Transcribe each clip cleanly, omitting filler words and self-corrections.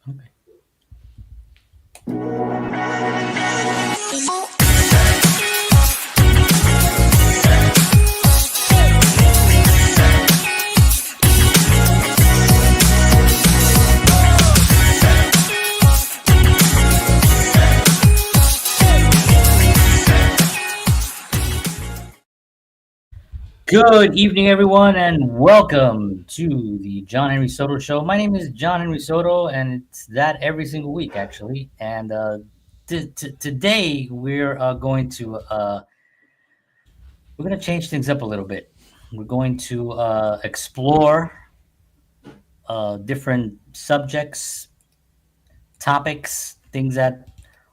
Okay. Good evening, everyone, and welcome to the John Henry Soto Show. My name is John Henry Soto, and it's that every single week, actually. And today we're going to change things up a little bit. We're going to explore different subjects, topics, things that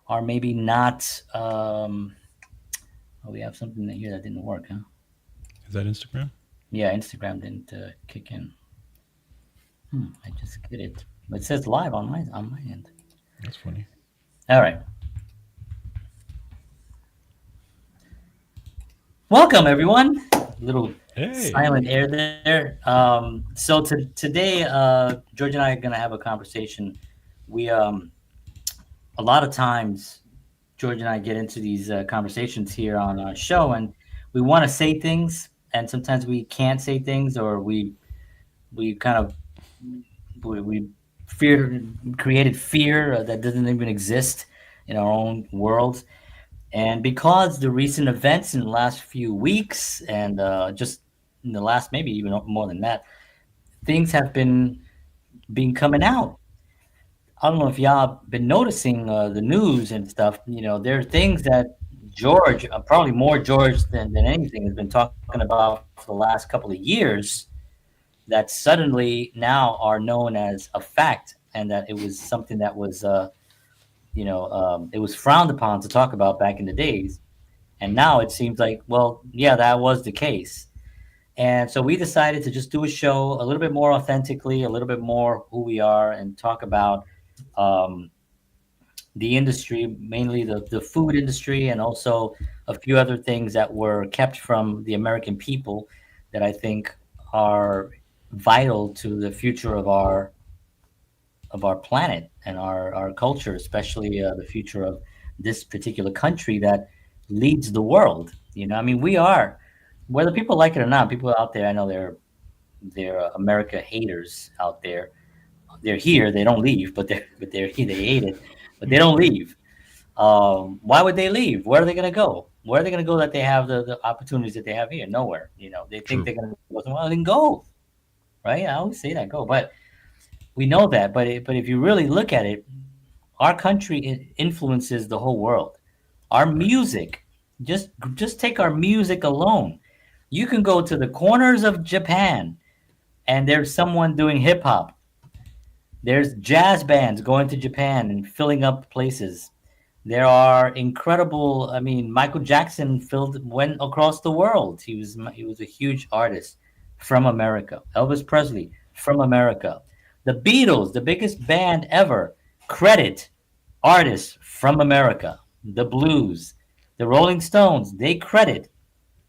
are maybe not. Oh, we have something here that didn't work, huh? Is that Instagram? Yeah, Instagram didn't kick in. I just get it. It says live on my end. That's funny. All right. Welcome, everyone. Little Hey. silent air there. Today, George and I are going to have a conversation. We A lot of times, George and I get into these conversations here on our show, and we want to say things, and sometimes we can't say things, or we kind of we fear created fear that doesn't even exist in our own world. And because the recent events in the last few weeks and just in the last maybe even more than that, things have been coming out. I don't know if y'all been noticing the news and stuff. There are things that George, probably more George than anything, has been talking about for the last couple of years that suddenly now are known as a fact, and that it was something that was, it was frowned upon to talk about back in the days. And now it seems like, well, yeah, that was the case. And so we decided to just do a show a little bit more authentically, a little bit more who we are, and talk about um, the industry, mainly the food industry, and also a few other things that were kept from the American people that I think are vital to the future of our planet and our culture, especially the future of this particular country that leads the world. I mean, we are, whether people like it or not, people out there, I know they're America haters out there. They're here, they don't leave, but they're here, they hate it, but they don't leave. Why would they leave? Where are they going to go? Where are they going to go that they have the opportunities that they have here? Nowhere. They think True. they're going to go somewhere. Well, then go, right? I always say that, go. But we know that. But if you really look at it, our country influences the whole world. Our Right. music, just take our music alone. You can go to the corners of Japan and there's someone doing hip hop. There's jazz bands going to Japan and filling up places. There are incredible. I mean, Michael Jackson went across the world. He was a huge artist from America. Elvis Presley from America. The Beatles, the biggest band ever, credit artists from America. The blues, the Rolling Stones, they credit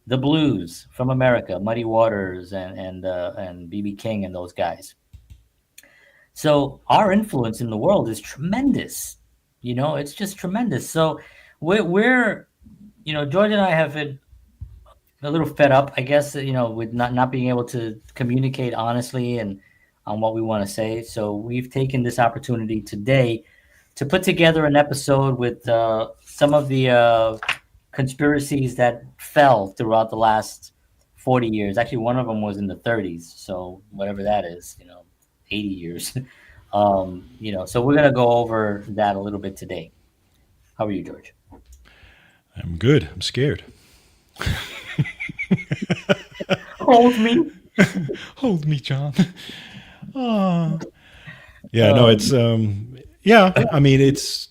the blues from America. Muddy Waters and BB King and those guys. So our influence in the world is tremendous. It's just tremendous. So we're George and I have been a little fed up, I guess, with not being able to communicate honestly and on what we want to say. So we've taken this opportunity today to put together an episode with some of the conspiracies that fell throughout the last 40 years. Actually, one of them was in the 30s. So whatever that is, 80 years. So we're going to go over that a little bit today. How are you, George? I'm good. I'm scared. Hold me. Hold me, John. Oh. Yeah, no, Um, it's yeah, I mean it's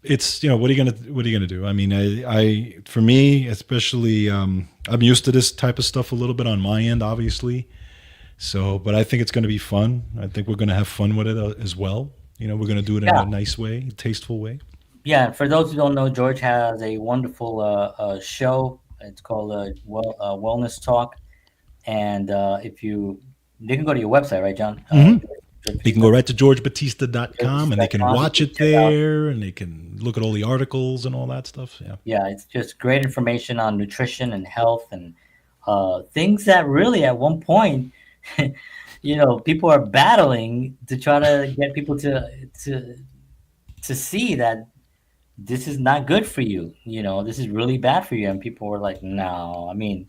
what are you gonna do? I mean, I for me especially, I'm used to this type of stuff a little bit on my end, obviously. So, but I think it's going to be fun. I think we're going to have fun with it as well. We're going to do it in yeah. a nice way, tasteful way. Yeah, for those who don't know, George has a wonderful show. It's called Wellness Talk, and if you can go to your website, right, John? Hmm. They can go right to georgebatista.com and they can You watch can it check out. there and they can look at all the articles and all that stuff. Yeah. Yeah, it's just great information on nutrition and health and things that really at one point, people are battling to try to get people to to see that this is not good for you. This is really bad for you. And people were like, no, I mean,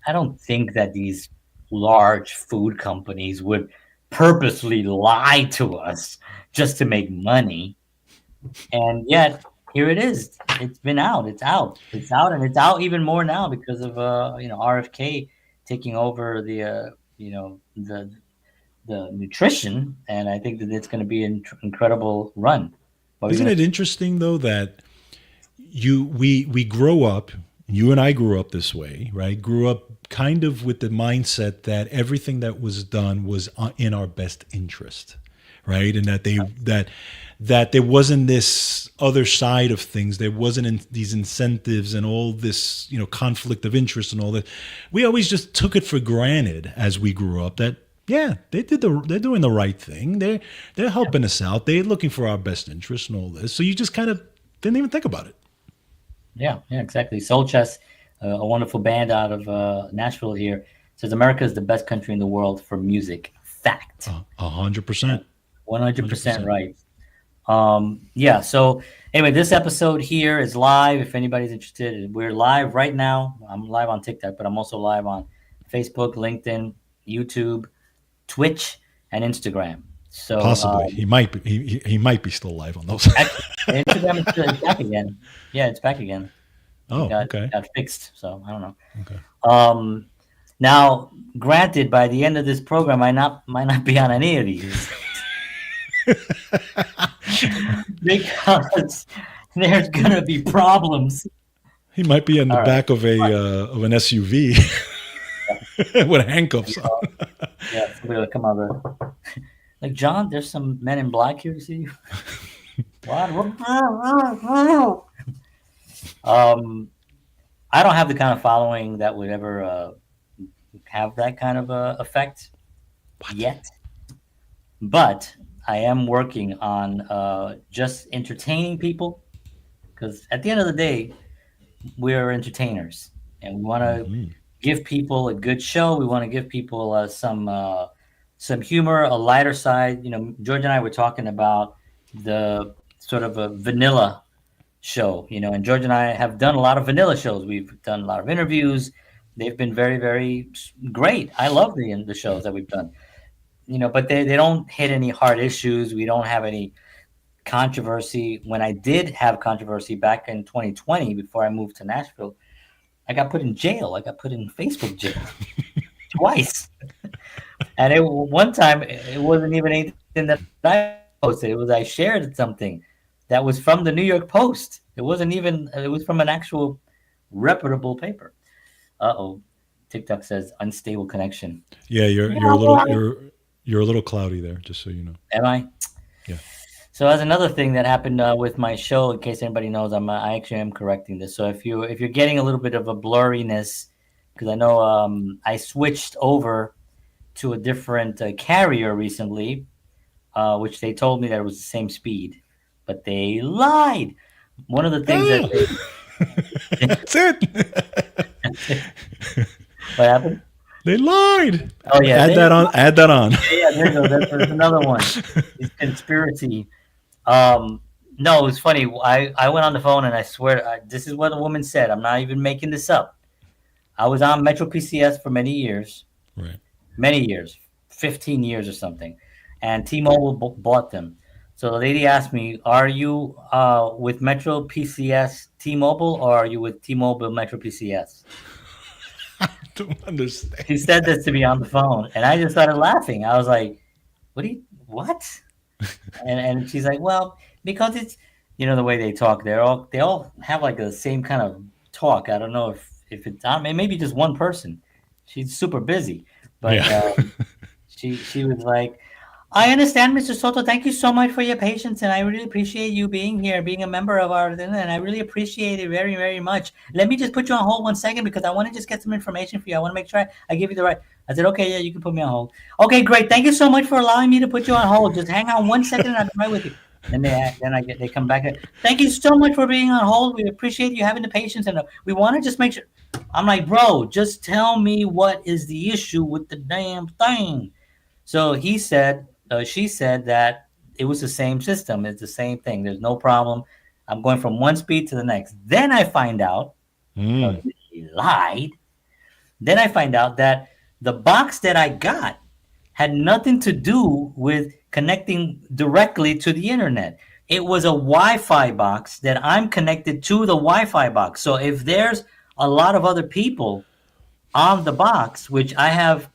I don't think that these large food companies would purposely lie to us just to make money. And yet here it is. It's been out. It's out. It's out, and it's out even more now because of RFK taking over the nutrition, and I think that it's going to be an incredible run. What are you Isn't going it interesting though that we grow up, you and I grew up this way, right? Grew up kind of with the mindset that everything that was done was in our best interest, right? And that there wasn't this other side of things. There wasn't these incentives and all this, conflict of interest and all that. We always just took it for granted as we grew up that yeah, they're doing the right thing. They're helping us out. They're looking for our best interest and all this. So you just kind of didn't even think about it. Yeah, exactly. Soul Chess, a wonderful band out of Nashville here, says America is the best country in the world for music. Fact. 100%. 100% right. Yeah. So anyway, this episode here is live. If anybody's interested, we're live right now. I'm live on TikTok, but I'm also live on Facebook, LinkedIn, YouTube, Twitch, and Instagram. So Possibly he might be he might be still live on those. actually, Instagram is back again. Yeah, it's back again. Oh, okay. Got fixed. So I don't know. Okay. Now, granted, by the end of this program, I might not be on any of these because there's gonna be problems. He might be in the back of an SUV with handcuffs on. Yeah, somebody will come over. Like, John, there's some men in black here to see you. What? I don't have the kind of following that would ever have that kind of effect yet, but I am working on just entertaining people, because at the end of the day, we're entertainers, and we want to give people a good show. We want to give people some humor, a lighter side. George and I were talking about the sort of a vanilla show, and George and I have done a lot of vanilla shows. We've done a lot of interviews. They've been very, very great. I love the shows that we've done, but they don't hit any hard issues. We don't have any controversy. When I did have controversy back in 2020, before I moved to Nashville, I got put in jail. I got put in Facebook jail twice. And one time, it wasn't even anything that I posted. It was I shared something that was from the New York Post. It was from an actual reputable paper. Uh-oh. TikTok says unstable connection. Yeah, you're a little cloudy there, just so you know. Am I? Yeah. So that's another thing that happened with my show. In case anybody knows, I actually am correcting this. So if you're getting a little bit of a blurriness, because I know I switched over to a different carrier recently, which they told me that it was the same speed, but they lied. One of the things That's it. What happened? They lied. Oh yeah, Add that on. Yeah, there you go. There's another one. It's conspiracy. No, it was funny. I went on the phone and I swear this is what a woman said. I'm not even making this up. I was on Metro PCS for many years. Right. Many years, 15 years or something, and T-Mobile bought them. So the lady asked me, "Are you with Metro PCS T-Mobile, or are you with T-Mobile Metro PCS?" I don't understand. She said this to me on the phone, and I just started laughing. I was like, "What?" And she's like, "Well, because it's the way they talk. They all have like the same kind of talk. I don't know if it's maybe just one person. She's super busy, but Yeah. she was like, I understand, Mr. Soto. Thank you so much for your patience, and I really appreciate you being here, being a member of our, and I really appreciate it very, very much. Let me just put you on hold 1 second because I want to just get some information for you. I want to make sure I give you the right. I said, okay, yeah, you can put me on hold. Okay, great. Thank you so much for allowing me to put you on hold. Just hang on 1 second, and I'll be right with you. Then they come back. Thank you so much for being on hold. We appreciate you having the patience, and we want to just make sure. I'm like, bro, just tell me what is the issue with the damn thing. So she said that it was the same system. It's the same thing. There's no problem. I'm going from one speed to the next. Then I find out, no, Mm. she lied. Then I find out that the box that I got had nothing to do with connecting directly to the internet. It was a Wi-Fi box that I'm connected to the Wi-Fi box. So if there's a lot of other people on the box, which I have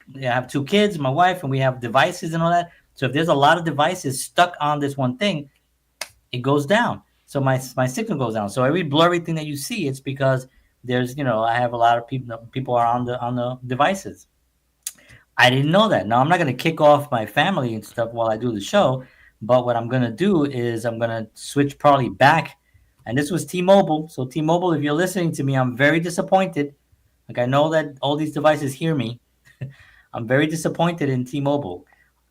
two kids, my wife, and we have devices and all that. So if there's a lot of devices stuck on this one thing, it goes down. So my signal goes down. So every blurry thing that you see, it's because I have a lot of people are on the devices. I didn't know that. Now I'm not gonna kick off my family and stuff while I do the show, but what I'm gonna do is I'm gonna switch probably back. And this was T-Mobile. So T-Mobile, if you're listening to me, I'm very disappointed. Like I know that all these devices hear me. I'm very disappointed in T-Mobile.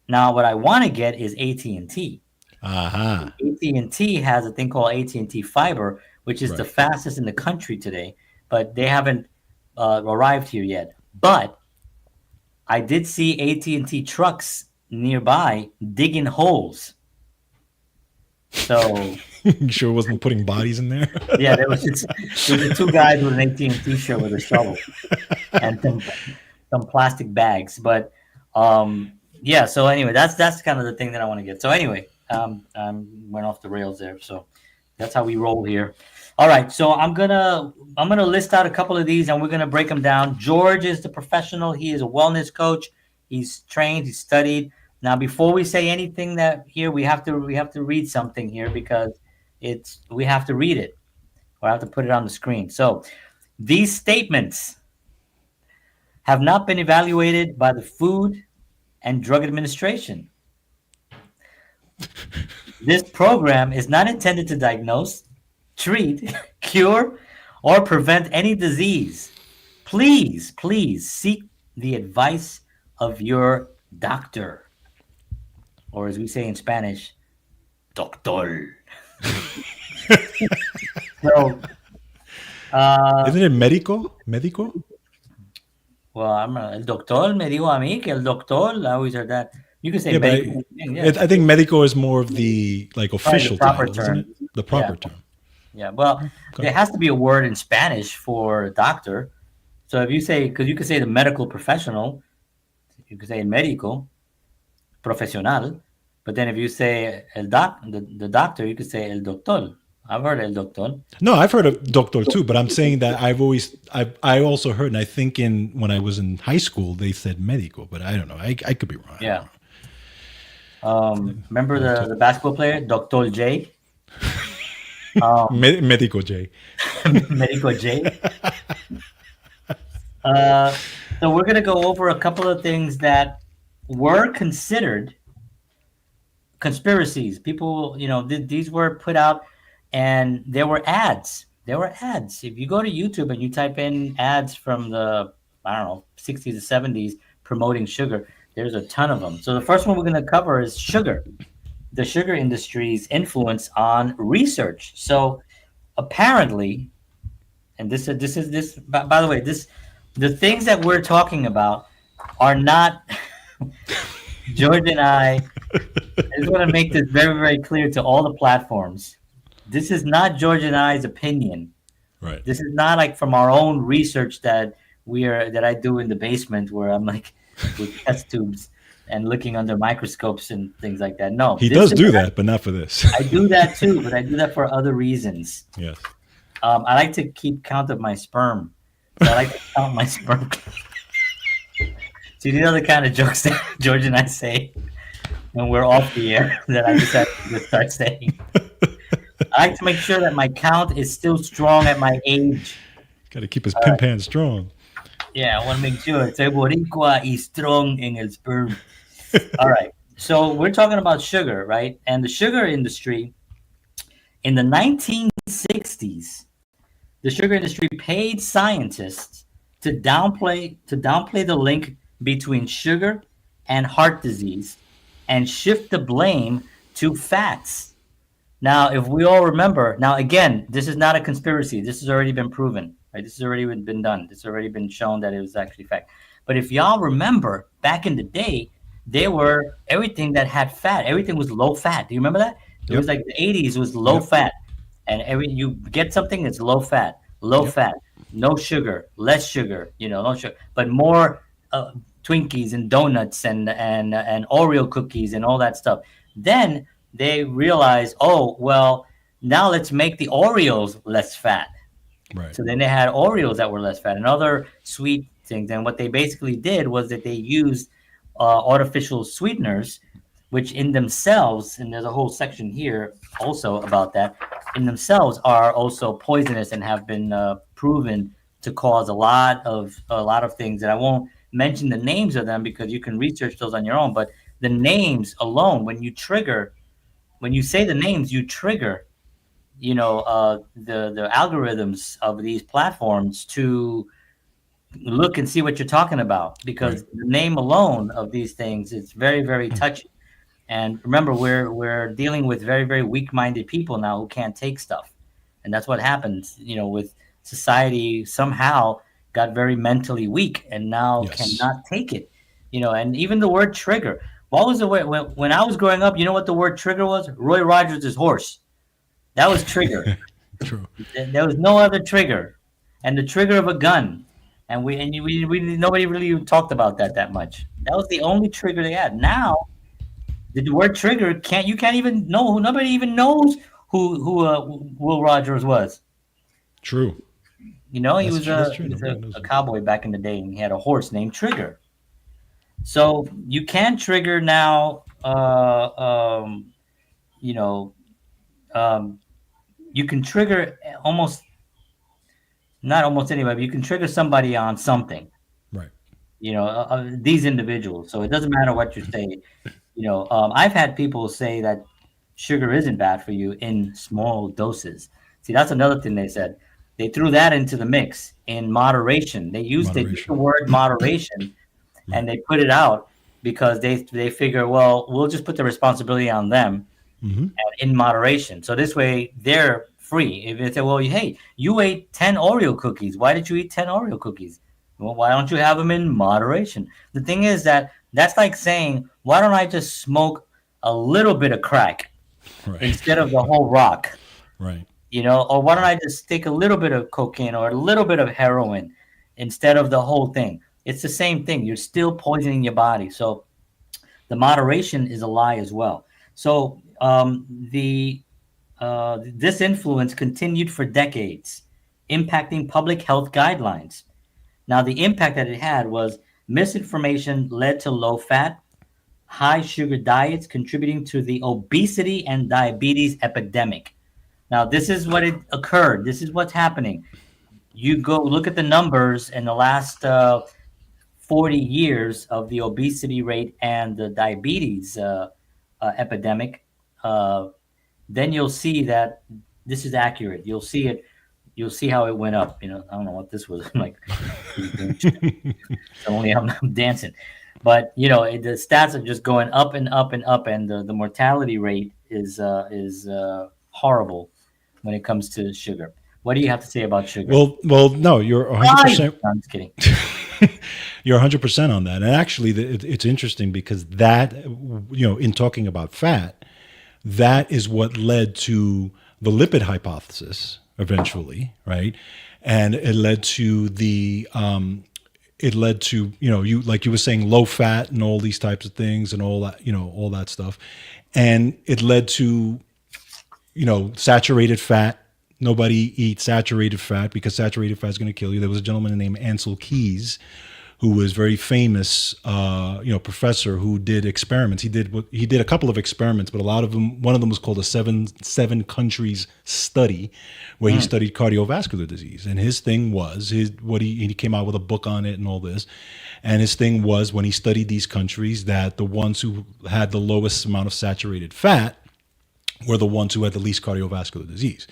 Now, what I want to get is AT&T. Aha. AT&T has a thing called AT&T Fiber, which is the Right. fastest in the country today, but they haven't arrived here yet. But I did see AT&T trucks nearby digging holes. So You sure wasn't putting bodies in there? yeah, there were two guys with an AT&T shirt with a shovel and some plastic bags. But yeah. So anyway, that's kind of the thing that I want to get. So anyway, I went off the rails there. So that's how we roll here. All right. So I'm gonna list out a couple of these, and we're gonna break them down. George is the professional. He is a wellness coach. He's trained. He's studied. Now, before we say anything that here, we have to read something here because we have to read it. Or I have to put it on the screen. So these statements have not been evaluated by the Food and Drug Administration. This program is not intended to diagnose, treat, cure, or prevent any disease. Please seek the advice of your doctor, or as we say in Spanish, doctor. So, Isn't it medico? Medico? well, el doctor me dijo a mí que el doctor. I always heard that. You can say Yeah, but medical. Yeah, I think medico is more of the probably the official proper title, isn't term. it? The Yeah, proper term. yeah. Well, Okay. there has to be a word in Spanish for doctor. So if you say, because you could say the medical professional, you could say el médico profesional. But then if you say the doctor, you could say el doctor. I've heard el doctor. No, I've heard of doctor too, but I'm saying that I also heard, and I think when I was in high school they said medico, but I don't know. I could be wrong. Yeah. Remember the basketball player, Dr. J? Medico J. Medico J. So we're going to go over a couple of things that were considered conspiracies. People, these were put out, and there were ads. There were ads. If you go to YouTube and you type in ads from the, I don't know, 60s to 70s promoting sugar, there's a ton of them. So the first one we're going to cover is sugar, the sugar industry's influence on research. So apparently, and this, by the way, the things that we're talking about are not George and I just want to make this very, very clear to all the platforms. This is not George and I's opinion. Right. This is not like from our own research that I do in the basement where I'm like with test tubes and looking under microscopes and things like that. No, He does do that, but not for this. I do that too, but I do that for other reasons. Yes. I like to keep count of my sperm. So I like to count my sperm. See, these are the kind of jokes that George and I say when we're off the air that I just have to start saying. I like to make sure that my count is still strong at my age. Got to keep his pin pan strong. Yeah, I want to make sure it's boricua y strong in el sperm. All right. So we're talking about sugar, right? And the sugar industry in the 1960s, the sugar industry paid scientists to downplay the link between sugar and heart disease and shift the blame to fats. Now, if we all remember, now again, this is not a conspiracy. This has already been proven, right? This has already been done. This has already been shown that it was actually fact. But if y'all remember, back in the day, they were everything that had fat. Everything was low fat. Do you remember that? It was Yep. like the 80s was low Yep. fat, and every you get something that's low Yep. fat, no sugar, less sugar. No sugar, but more Twinkies and donuts and Oreo cookies and all that stuff. Then they realized, oh well, now let's make the Oreos less fat. Right. So then they had Oreos that were less fat and other sweet things. And what they basically did was that they used artificial sweeteners, which in themselves, and there's a whole section here also about that, in themselves are also poisonous and have been proven to cause a lot of things that I won't mention the names of them because you can research those on your own. But the names alone, when you say the names, you trigger the algorithms of these platforms to look and see what you're talking about Right. because the name alone of these things is very, very touchy. And remember, we're dealing with very, very weak-minded people now who can't take stuff, and that's what happens. With society somehow got very mentally weak and now Yes. cannot take it. And even the word trigger. What was the word when I was growing up? You know what the word trigger was? Roy Rogers' horse. That was trigger. True. There was no other trigger, and the trigger of a gun, and we nobody really talked about that much. That was the only trigger they had. Now the word trigger you can't even know who nobody even knows who Will Rogers was. True. He That's was true. That's a true. he was Nobody a, knows a him. cowboy back in the day, and he had a horse named Trigger. So you can trigger now. You know, um, you can trigger almost not almost anybody, but you can trigger somebody on something. Right. These individuals. So it doesn't matter what you say. I've had people say that sugar isn't bad for you in small doses. See, that's another thing they said. They threw that into the mix in moderation. They used the Moderation. word moderation Right. and they put it out because they figure, well, we'll just put the responsibility on them Mm-hmm. in moderation. So this way they're free. If they say, well, hey, you ate 10 Oreo cookies. Why did you eat 10 Oreo cookies? Well, why don't you have them in moderation? The thing is that's like saying, why don't I just smoke a little bit of crack Right. instead of the whole rock? Right. Or why don't I just take a little bit of cocaine or a little bit of heroin instead of the whole thing? It's the same thing. You're still poisoning your body. So the moderation is a lie as well. So the this influence continued for decades, impacting public health guidelines. Now, the impact that it had was misinformation led to low fat, high sugar diets, contributing to the obesity and diabetes epidemic. Now, this is what it occurred. This is what's happening. You go look at the numbers in the last 40 years of the obesity rate and the diabetes epidemic. Then you'll see that this is accurate. You'll see it. You'll see how it went up. I don't know what this was. I'm like, only I'm dancing, but the stats are just going up and up and up, and the mortality rate is horrible when it comes to sugar. What do you have to say about sugar? Well, no, you're Right. 100%. No, I'm just kidding. You're 100% on that. And actually, it's interesting because that, in talking about fat, that is what led to the lipid hypothesis eventually, right? And it led to, you like you were saying, low fat and all these types of things and all that, all that stuff. And it led to, saturated fat. Nobody eats saturated fat because saturated fat is going to kill you. There was a gentleman named Ansel Keys who was very famous, professor who did experiments. He did a couple of experiments, but a lot of them. One of them was called a seven countries study, where he studied cardiovascular disease. And his thing was he came out with a book on it and all this. And his thing was, when he studied these countries, that the ones who had the lowest amount of saturated fat were the ones who had the least cardiovascular disease.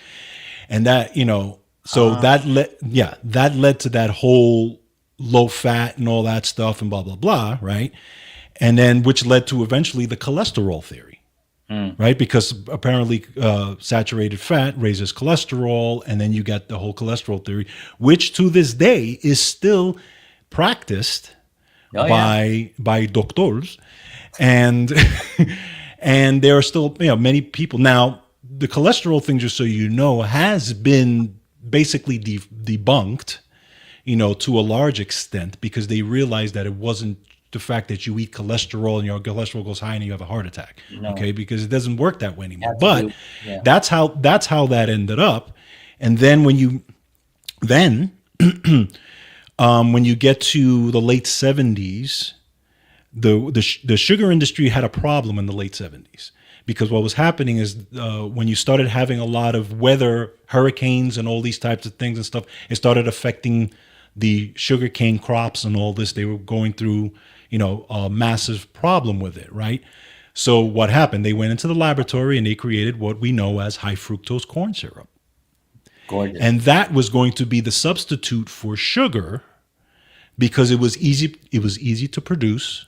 And that, that led to that whole low fat and all that stuff and blah, blah, blah, right? And then which led to eventually the cholesterol theory, right? Because apparently saturated fat raises cholesterol, and then you get the whole cholesterol theory, which to this day is still practiced by doctors. And and there are still many people. Now, the cholesterol thing, just so you know, has been basically debunked, to a large extent, because they realized that it wasn't the fact that you eat cholesterol and your cholesterol goes high and you have a heart attack. No. Okay, because it doesn't work that way anymore. But that's how that ended up. And then when you get to the late 70s, the sugar industry had a problem in the late 70s. Because what was happening is when you started having a lot of weather, hurricanes and all these types of things and stuff, it started affecting the sugarcane crops and all this. They were going through, a massive problem with it, right? So what happened? They went into the laboratory and they created what we know as high fructose corn syrup. Gorgeous. And that was going to be the substitute for sugar because it was easy. It was easy to produce.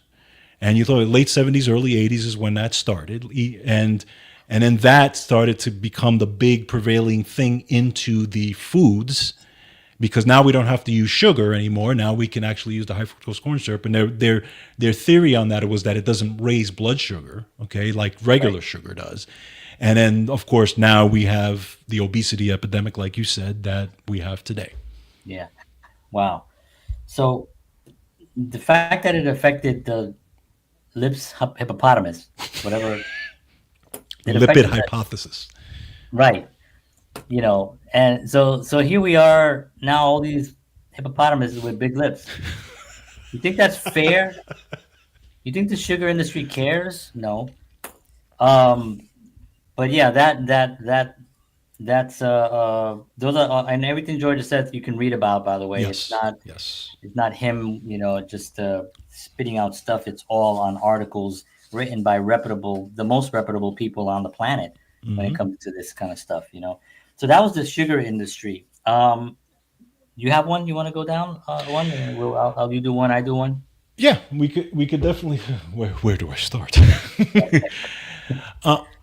And you thought late 70s, early 80s is when that started. And then that started to become the big prevailing thing into the foods, because now we don't have to use sugar anymore. Now we can actually use the high fructose corn syrup. And their theory on that was that it doesn't raise blood sugar, okay, like regular sugar does. And then, of course, now we have the obesity epidemic, like you said, that we have today. Yeah. Wow. So the fact that it affected the lips hippopotamus, whatever. Lipid hypothesis. Right. And so here we are now, all these hippopotamuses with big lips. You think that's fair? You think the sugar industry cares? No. But yeah, that's those are and everything Georgia says you can read about, by the way. Yes. It's not him, just spitting out stuff. It's all on articles written by the most reputable people on the planet when it comes to this kind of stuff, So that was the sugar industry. You have one? You want to go down one? I'll you do one, I do one? Yeah, we could definitely. Where do I start?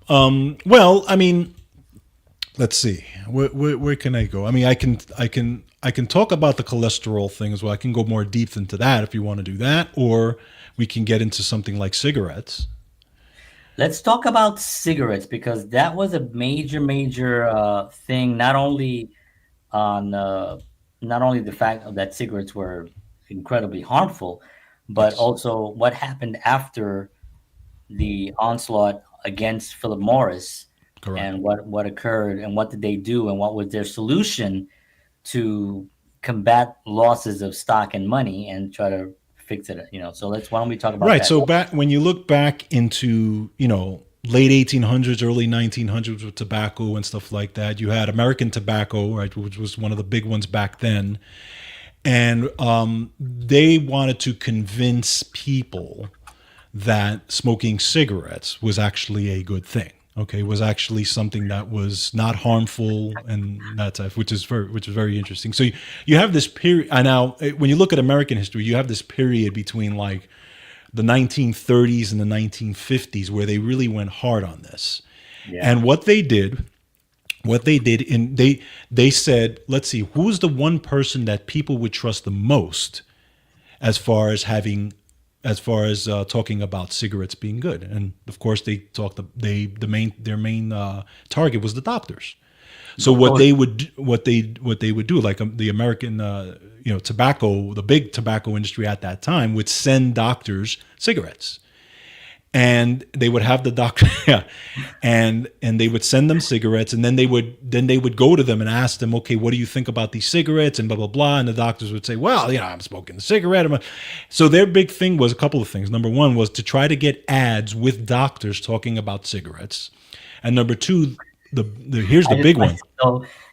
Well, I mean, let's see. Where can I go? I mean, I can talk about the cholesterol thing as well. I can go more deep into that if you want to do that, or we can get into something like cigarettes. Let's talk about cigarettes, because that was a major thing. Not only the fact that cigarettes were incredibly harmful, but also what happened after the onslaught against Philip Morris. Correct. And what occurred and what did they do and what was their solution to combat losses of stock and money and try to fix it, So why don't we talk about that? Right. So when you look back into, late 1800s, early 1900s with tobacco and stuff like that, you had American tobacco, right, which was one of the big ones back then. And they wanted to convince people that smoking cigarettes was actually a good thing. Okay, was actually something that was not harmful and that type, which is very interesting. So you have this period. And now, when you look at American history, you have this period between like the 1930s and the 1950s where they really went hard on this. Yeah. And what they did, they said, let's see, who's the one person that people would trust the most as far as talking about cigarettes being good. And of course their main target was the doctors. So what they would do, like the American tobacco, the big tobacco industry at that time would send doctors cigarettes. and they would have the doctor yeah, and they would send them cigarettes, and then they would go to them and ask them, okay, what do you think about these cigarettes, and blah blah blah, and the doctors would say, well, I'm smoking a cigarette. So their big thing was a couple of things. Number one was to try to get ads with doctors talking about cigarettes, and number two, here's the big one.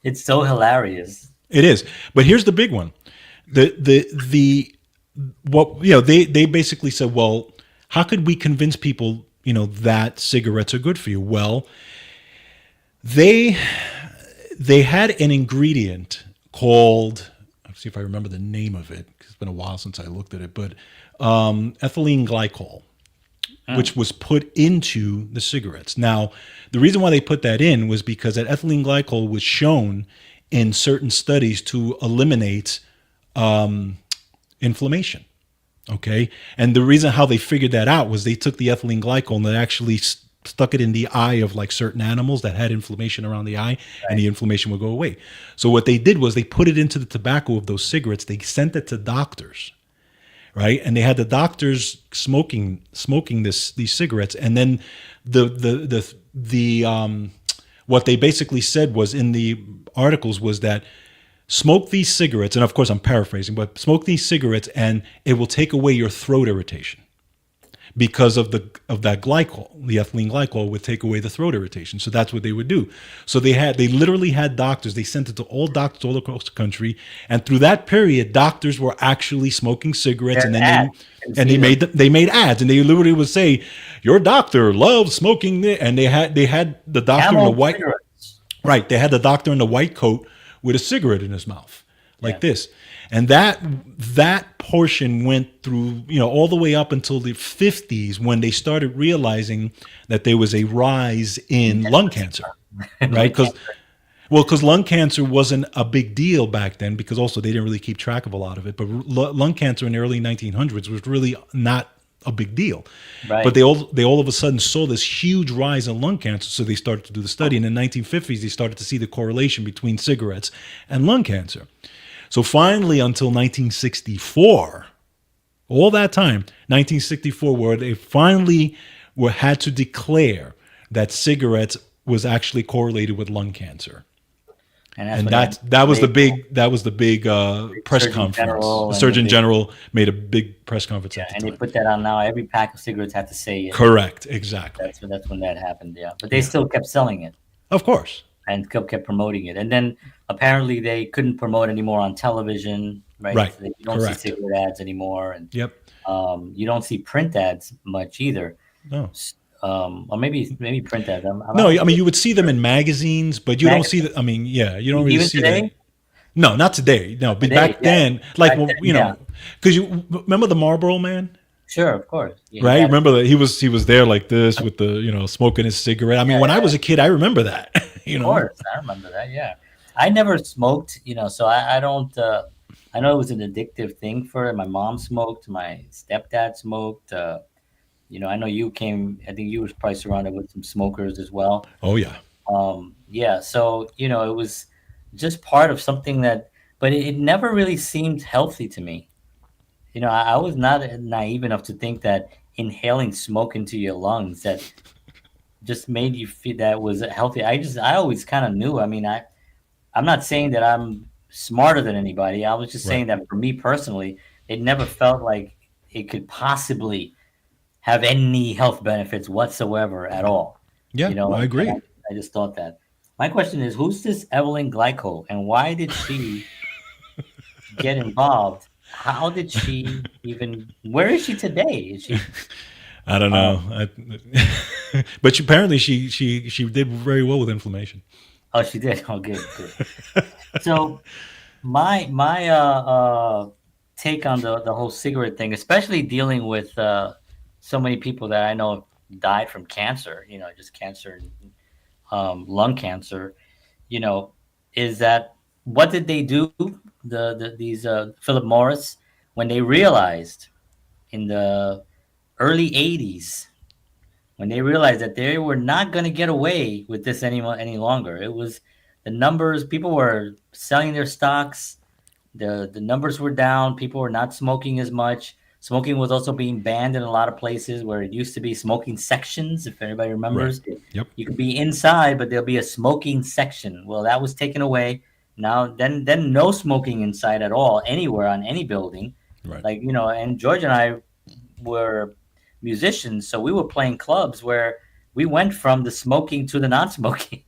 It's so hilarious. It is, but here's the big one. The what they basically said, well, how could we convince people that cigarettes are good for you? Well, they had an ingredient called, let's see if I remember the name of it, 'cause it's been a while since I looked at it, but ethylene glycol, which was put into the cigarettes. Now, the reason why they put that in was because that ethylene glycol was shown in certain studies to eliminate inflammation. Okay. And the reason how they figured that out was they took the ethylene glycol and they actually stuck it in the eye of like certain animals that had inflammation around the eye, right, and the inflammation would go away. So what they did was they put it into the tobacco of those cigarettes. They sent it to doctors, right? And they had the doctors smoking these cigarettes. And then what they basically said was in the articles was that smoke these cigarettes, and of course I'm paraphrasing, but smoke these cigarettes and it will take away your throat irritation because of that glycol. The ethylene glycol would take away the throat irritation. So that's what they would do. So they literally had doctors. They sent it to all doctors all across the country, and through that period, doctors were actually smoking cigarettes, and then they made ads, and they literally would say, "Your doctor loves smoking," and they had the doctor in the white cigarettes. Right. They had the doctor in the white coat with a cigarette in his mouth, like this. And that portion went through, all the way up until the 50s, when they started realizing that there was a rise in lung cancer, right? Because lung cancer wasn't a big deal back then, because also they didn't really keep track of a lot of it. But lung cancer in the early 1900s was really not a big deal. Right. But they all of a sudden saw this huge rise in lung cancer, so they started to do the study. And in the 1950s, they started to see the correlation between cigarettes and lung cancer. So finally, until 1964, all that time, 1964, where they finally had to declare that cigarettes was actually correlated with lung cancer. And that was the big press conference. The Surgeon General made a big press conference. Yeah, and they put that on now. Every pack of cigarettes had to say it. Correct, exactly. That's when that happened. Yeah, but they still kept selling it. Of course. And kept promoting it. And then apparently they couldn't promote anymore on television, right? Right. So you don't see cigarette ads anymore, and yep. You don't see print ads much either. No. Or maybe print ads. No, I mean, you would see them in magazines, but you don't see that. I mean, yeah, you don't really see that. No, not today. No, but back then, because you remember the Marlboro Man? Sure, of course. Yeah, right? Remember that he was there like this with the smoking his cigarette. I mean, when I was a kid, I remember that. Of course, I remember that. Yeah, I never smoked. So I don't. I know it was an addictive thing for it. My mom smoked. My stepdad smoked. I know you came. I think you was probably surrounded with some smokers as well. Oh yeah. Yeah. So it was just part of something but it never really seemed healthy to me. I was not naive enough to think that inhaling smoke into your lungs that just made you feel that was healthy. I always kind of knew. I mean, I'm not saying that I'm smarter than anybody. I was just saying that for me personally, it never felt like it could possibly have any health benefits whatsoever at all. Yeah, I agree. I just thought that. My question is, who's this Evelyn Glyco, and why did she get involved? How did she where is she today? Is she? I don't know. But apparently she did very well with inflammation. Oh, she did. Oh, good. So my take on the whole cigarette thing, especially dealing with so many people that I know died from cancer, just cancer, lung cancer, is that what did they do? These Philip Morris, when they realized in the early 80s, when they realized that they were not going to get away with this any longer. It was the numbers, people were selling their stocks, the numbers were down, people were not smoking as much. Smoking was also being banned in a lot of places where it used to be smoking sections. If anybody Right. remembers, Yep. you could be inside, but there'll be a smoking section. Well, that was taken away. Now, then no smoking inside at all, anywhere on any building. Right. Like, and George and I were musicians, so we were playing clubs where we went from the smoking to the non-smoking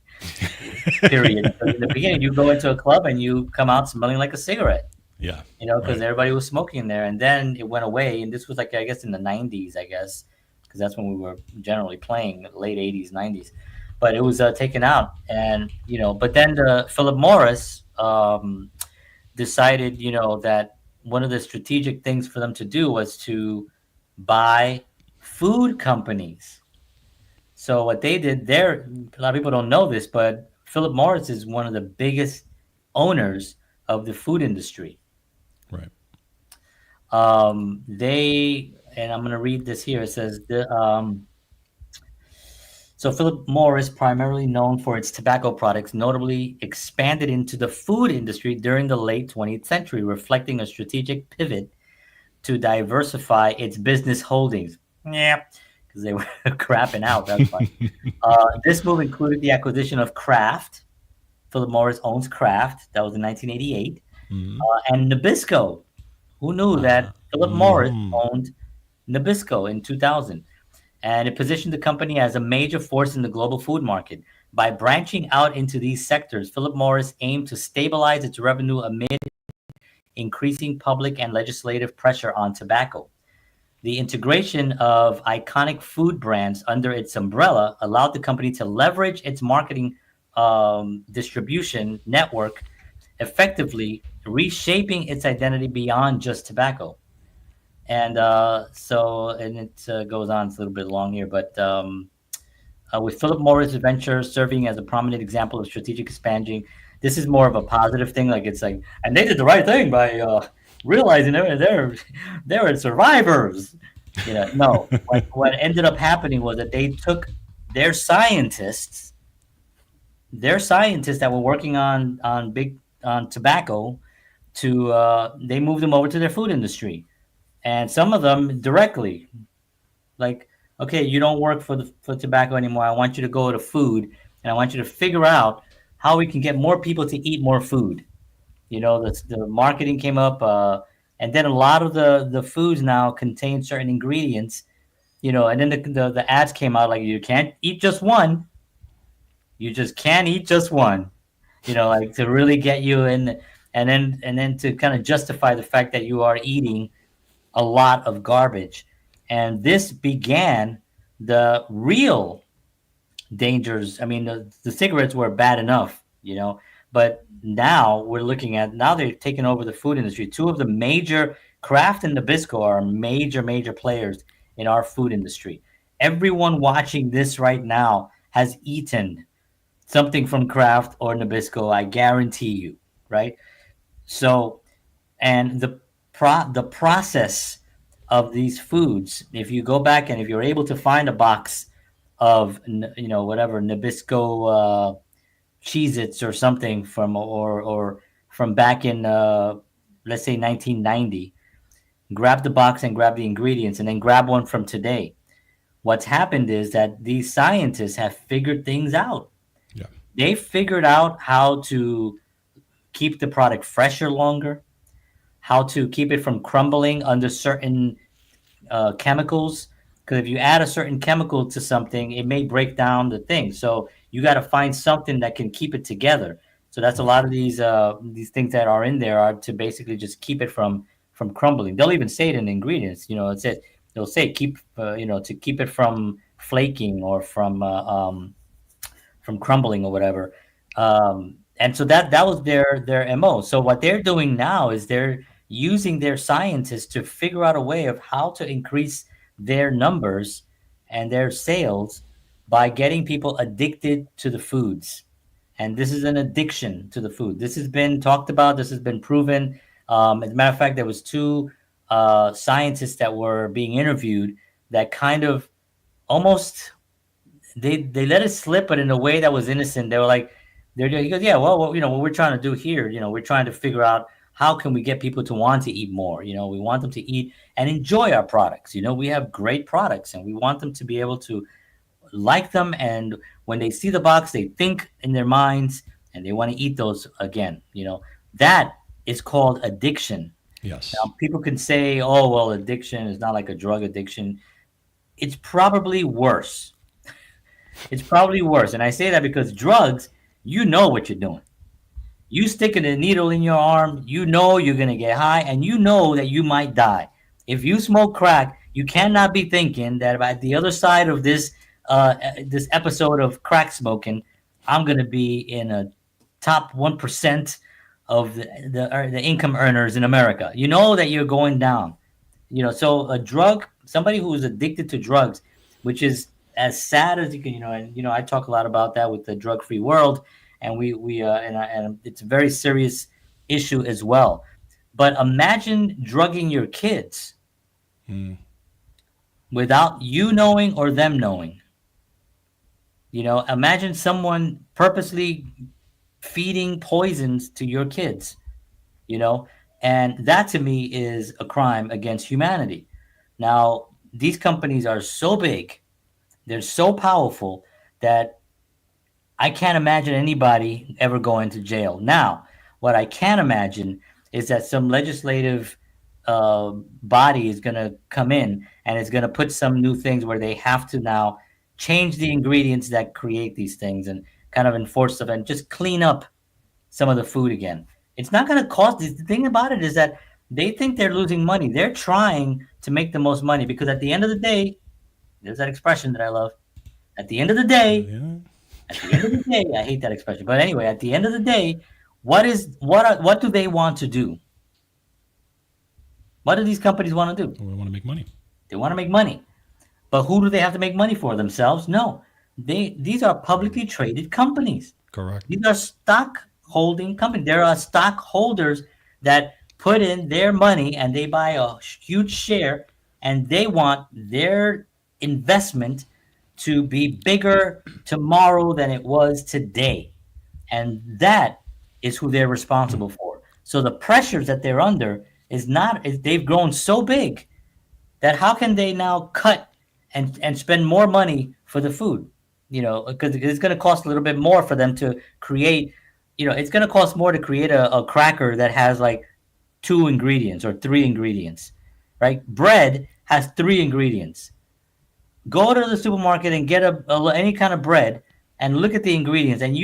period. Because in the beginning, you go into a club and you come out smelling like a cigarette, Yeah. because Right. everybody was smoking in there. And then it went away. And this was like, I guess, in the 90s, I guess, because that's when we were generally playing, late 80s, 90s. But it was taken out. And, but then Philip Morris decided, that one of the strategic things for them to do was to buy food companies. So what they did there, a lot of people don't know this, but Philip Morris is one of the biggest owners of the food industry. Right. And I'm going to read this here. It says, so Philip Morris, primarily known for its tobacco products, notably expanded into the food industry during the late 20th century, reflecting a strategic pivot to diversify its business holdings. Yeah, because they were crapping out. That's fine. This move included the acquisition of Kraft. Philip Morris owns Kraft. That was in 1988. Mhm. And Nabisco. Who knew that Philip Morris Mhm. owned Nabisco in 2000? And it positioned the company as a major force in the global food market. By branching out into these sectors, Philip Morris aimed to stabilize its revenue amid increasing public and legislative pressure on tobacco. The integration of iconic food brands under its umbrella allowed the company to leverage its marketing distribution network effectively, reshaping its identity beyond just tobacco. And it goes on, it's a little bit long here, but with Philip Morris Ventures serving as a prominent example of strategic expansion, this is more of a positive thing. Like, it's like, and they did the right thing by realizing they're survivors. No, what ended up happening was that they took their scientists, that were working on tobacco, to they moved them over to their food industry, and some of them directly, like, okay, you don't work for tobacco anymore. I want you to go to food, and I want you to figure out how we can get more people to eat more food. The marketing came up, and then a lot of the foods now contain certain ingredients. And then the ads came out like, you can't eat just one. You just can't eat just one. Like, to really get you in, and then to kind of justify the fact that you are eating a lot of garbage. And this began the real dangers. I mean, the cigarettes were bad enough, but now they've taken over the food industry. Two of the major, Kraft and Nabisco, are major, major players in our food industry. Everyone watching this right now has eaten something from Kraft or Nabisco, I guarantee you, right? So, and the process of these foods, if you go back and if you're able to find a box of whatever Nabisco Cheez-Its or something or from back in let's say 1990, grab the box and grab the ingredients, and then grab one from today. What's happened is that these scientists have figured things out. Yeah. They figured out how to keep the product fresher longer, how to keep it from crumbling under certain chemicals. Because if you add a certain chemical to something, it may break down the thing. So you got to find something that can keep it together. So that's a Right. lot of these things that are in there, are to basically just keep it from crumbling. They'll even say it in the ingredients. They'll say keep to keep it from flaking or from crumbling or whatever. And so that was their MO. So what they're doing now is they're using their scientists to figure out a way of how to increase their numbers and their sales by getting people addicted to the foods. And this is an addiction to the food. This has been talked about. This has been proven. As a matter of fact, there was two scientists that were being interviewed that kind of almost they let it slip, but in a way that was innocent. They were like, he goes, yeah, well, what we're trying to do here, we're trying to figure out how can we get people to want to eat more? We want them to eat and enjoy our products. We have great products, and we want them to be able to like them. And when they see the box, they think in their minds and they want to eat those again. That is called addiction. Yes. Now, people can say, oh, well, addiction is not like a drug addiction. It's probably worse. It's probably worse. And I say that because drugs, you know what you're doing. You sticking a needle in your arm, you know you're going to get high, and you know that you might die. If you smoke crack, you cannot be thinking that at the other side of this episode of crack smoking, I'm going to be in a top 1% of the income earners in America. You know that you're going down. So a drug, somebody who is addicted to drugs, which is as sad as you can, and I talk a lot about that with the drug-free world, and and it's a very serious issue as well. But imagine drugging your kids without you knowing or them knowing. Imagine someone purposely feeding poisons to your kids, and that to me is a crime against humanity. Now, these companies are so big, they're so powerful that I can't imagine anybody ever going to jail. Now, what I can imagine is that some legislative body is going to come in and is going to put some new things where they have to now change the ingredients that create these things and kind of enforce them and just clean up some of the food again. It's not going to cost. The thing about it is that they think they're losing money. They're trying to make the most money because at the end of the day, there's that expression that I love. At the end of the day, Yeah. at the end of the day, I hate that expression, but anyway, at the end of the day, what do they want to do? What do these companies want to do? We want to make money. They want to make money. But who do they have to make money for? Themselves? No. These are publicly traded companies. Correct. These are stock holding companies. There are stockholders that put in their money and they buy a huge share, and they want their investment to be bigger tomorrow than it was today. And that is who they're responsible for. So the pressures that they're under they've grown so big that how can they now cut and spend more money for the food? Because it's going to cost a little bit more for them to create. It's going to cost more to create a cracker that has like 2 ingredients or 3 ingredients, right? Bread has 3 ingredients. Go to the supermarket and get any kind of bread and look at the ingredients. And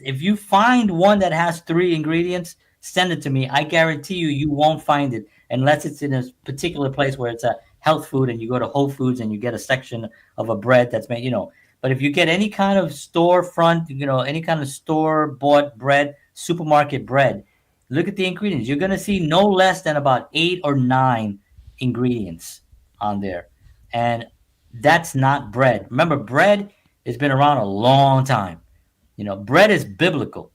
if you find one that has 3 ingredients, send it to me. I guarantee you won't find it unless it's in a particular place where it's a health food and you go to Whole Foods and you get a section of a bread that's made, But if you get any kind of storefront, any kind of store-bought bread, supermarket bread, look at the ingredients. You're going to see no less than about 8 or 9 ingredients on there. And that's not bread. Remember, bread has been around a long time. Bread is biblical.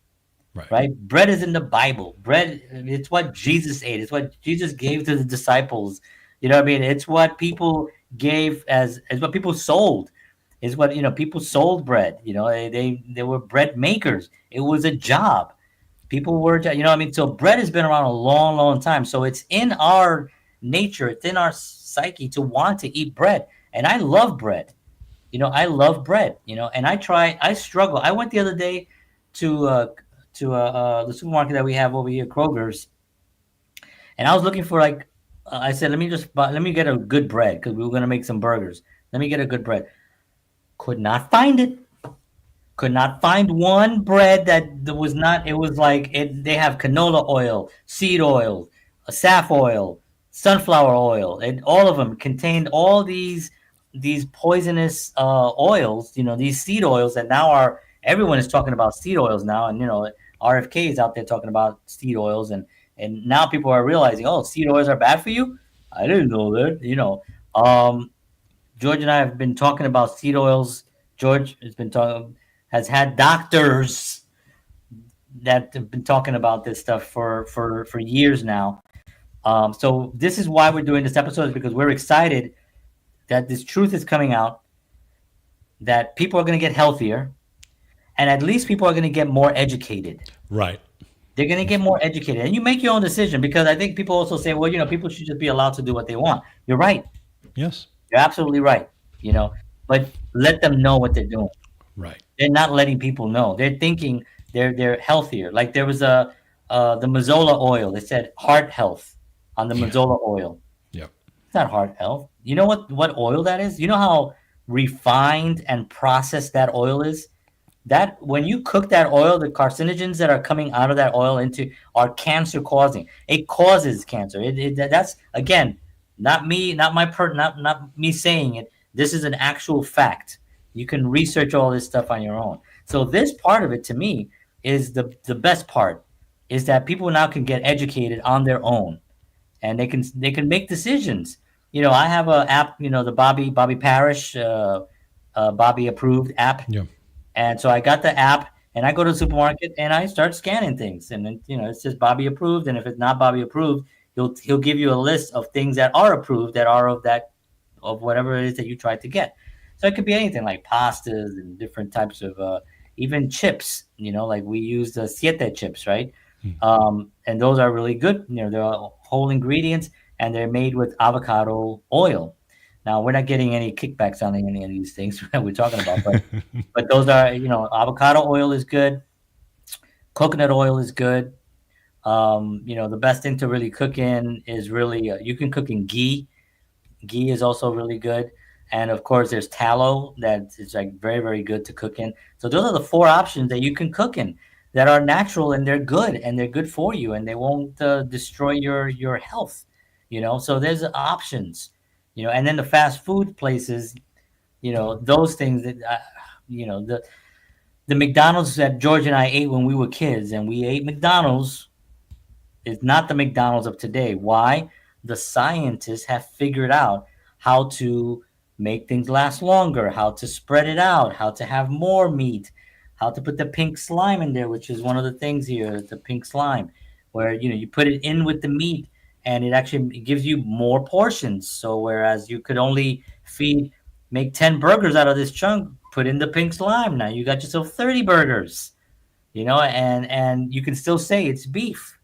Right? Bread is in the Bible. Bread, it's what Jesus ate. It's what Jesus gave to the disciples. You know what I mean? It's what people gave as what people sold. It's what, people sold bread. They were bread makers. It was a job. People were, what I mean? So bread has been around a long, long time. So it's in our nature, it's in our psyche to want to eat bread. And I love bread. I love bread, and I struggle. I went the other day to the supermarket that we have over here, Kroger's, and I was looking for I said, let me get a good bread because we were gonna make some burgers. Let me get a good bread. Could not find it. Could not find one bread that was not. It was like they have canola oil, seed oil, saf oil, sunflower oil, and all of them contained all these poisonous oils. These seed oils that now everyone is talking about seed oils now, and RFK is out there talking about seed oils, and now people are realizing, oh, seed oils are bad for you. I didn't know that. George and I have been talking about seed oils. George has had doctors that have been talking about this stuff for years now. So this is why we're doing this episode, is because we're excited that this truth is coming out, that people are going to get healthier, and at least people are going to get more educated. Right. They're going to get more educated, and you make your own decision, because I think people also say, well, people should just be allowed to do what they want. You're right. Yes. You're absolutely right. You know, but let them know what they're doing. Right. They're not letting people know. They're thinking they're healthier. Like there was the Mazola oil. They said heart health on the Yeah. Mazola oil. Yep. It's not heart health. You know what oil that is? You know how refined and processed that oil is? That when you cook that oil, the carcinogens that are coming out of that oil into are cancer causing. It causes cancer. That's again not me, not me saying it. This is an actual fact. You can research all this stuff on your own. So this part of it to me is the best part, is that people now can get educated on their own, and they can make decisions. I have a app, the Bobby Parish, Bobby approved app, Yeah. and so I got the app, and I go to the supermarket and I start scanning things, and then it says Bobby approved, and if it's not Bobby approved, he'll give you a list of things that are approved, that are of whatever it is that you tried to get. So it could be anything like pastas and different types of even chips. Like we use the siete chips, right? And those are really good. They're whole ingredients, and they're made with avocado oil. Now we're not getting any kickbacks on any of these things that we're talking about, but those are, avocado oil is good. Coconut oil is good. The best thing to really cook in is really, you can cook in ghee. Ghee is also really good. And of course, there's tallow that is like very, very good to cook in. So those are the four options that you can cook in that are natural, and they're good for you, and they won't destroy your health. So there's options. And then the fast food places, those things that, the McDonald's that George and I ate when we were kids, and we ate McDonald's, is not the McDonald's of today. Why? The scientists have figured out how to make things last longer, how to spread it out, how to have more meat, how to put the pink slime in there, which is one of the things here, the pink slime, where you put it in with the meat, and it actually gives you more portions. So whereas you could only make 10 burgers out of this chunk, put in the pink slime. Now you got yourself 30 burgers, and you can still say it's beef,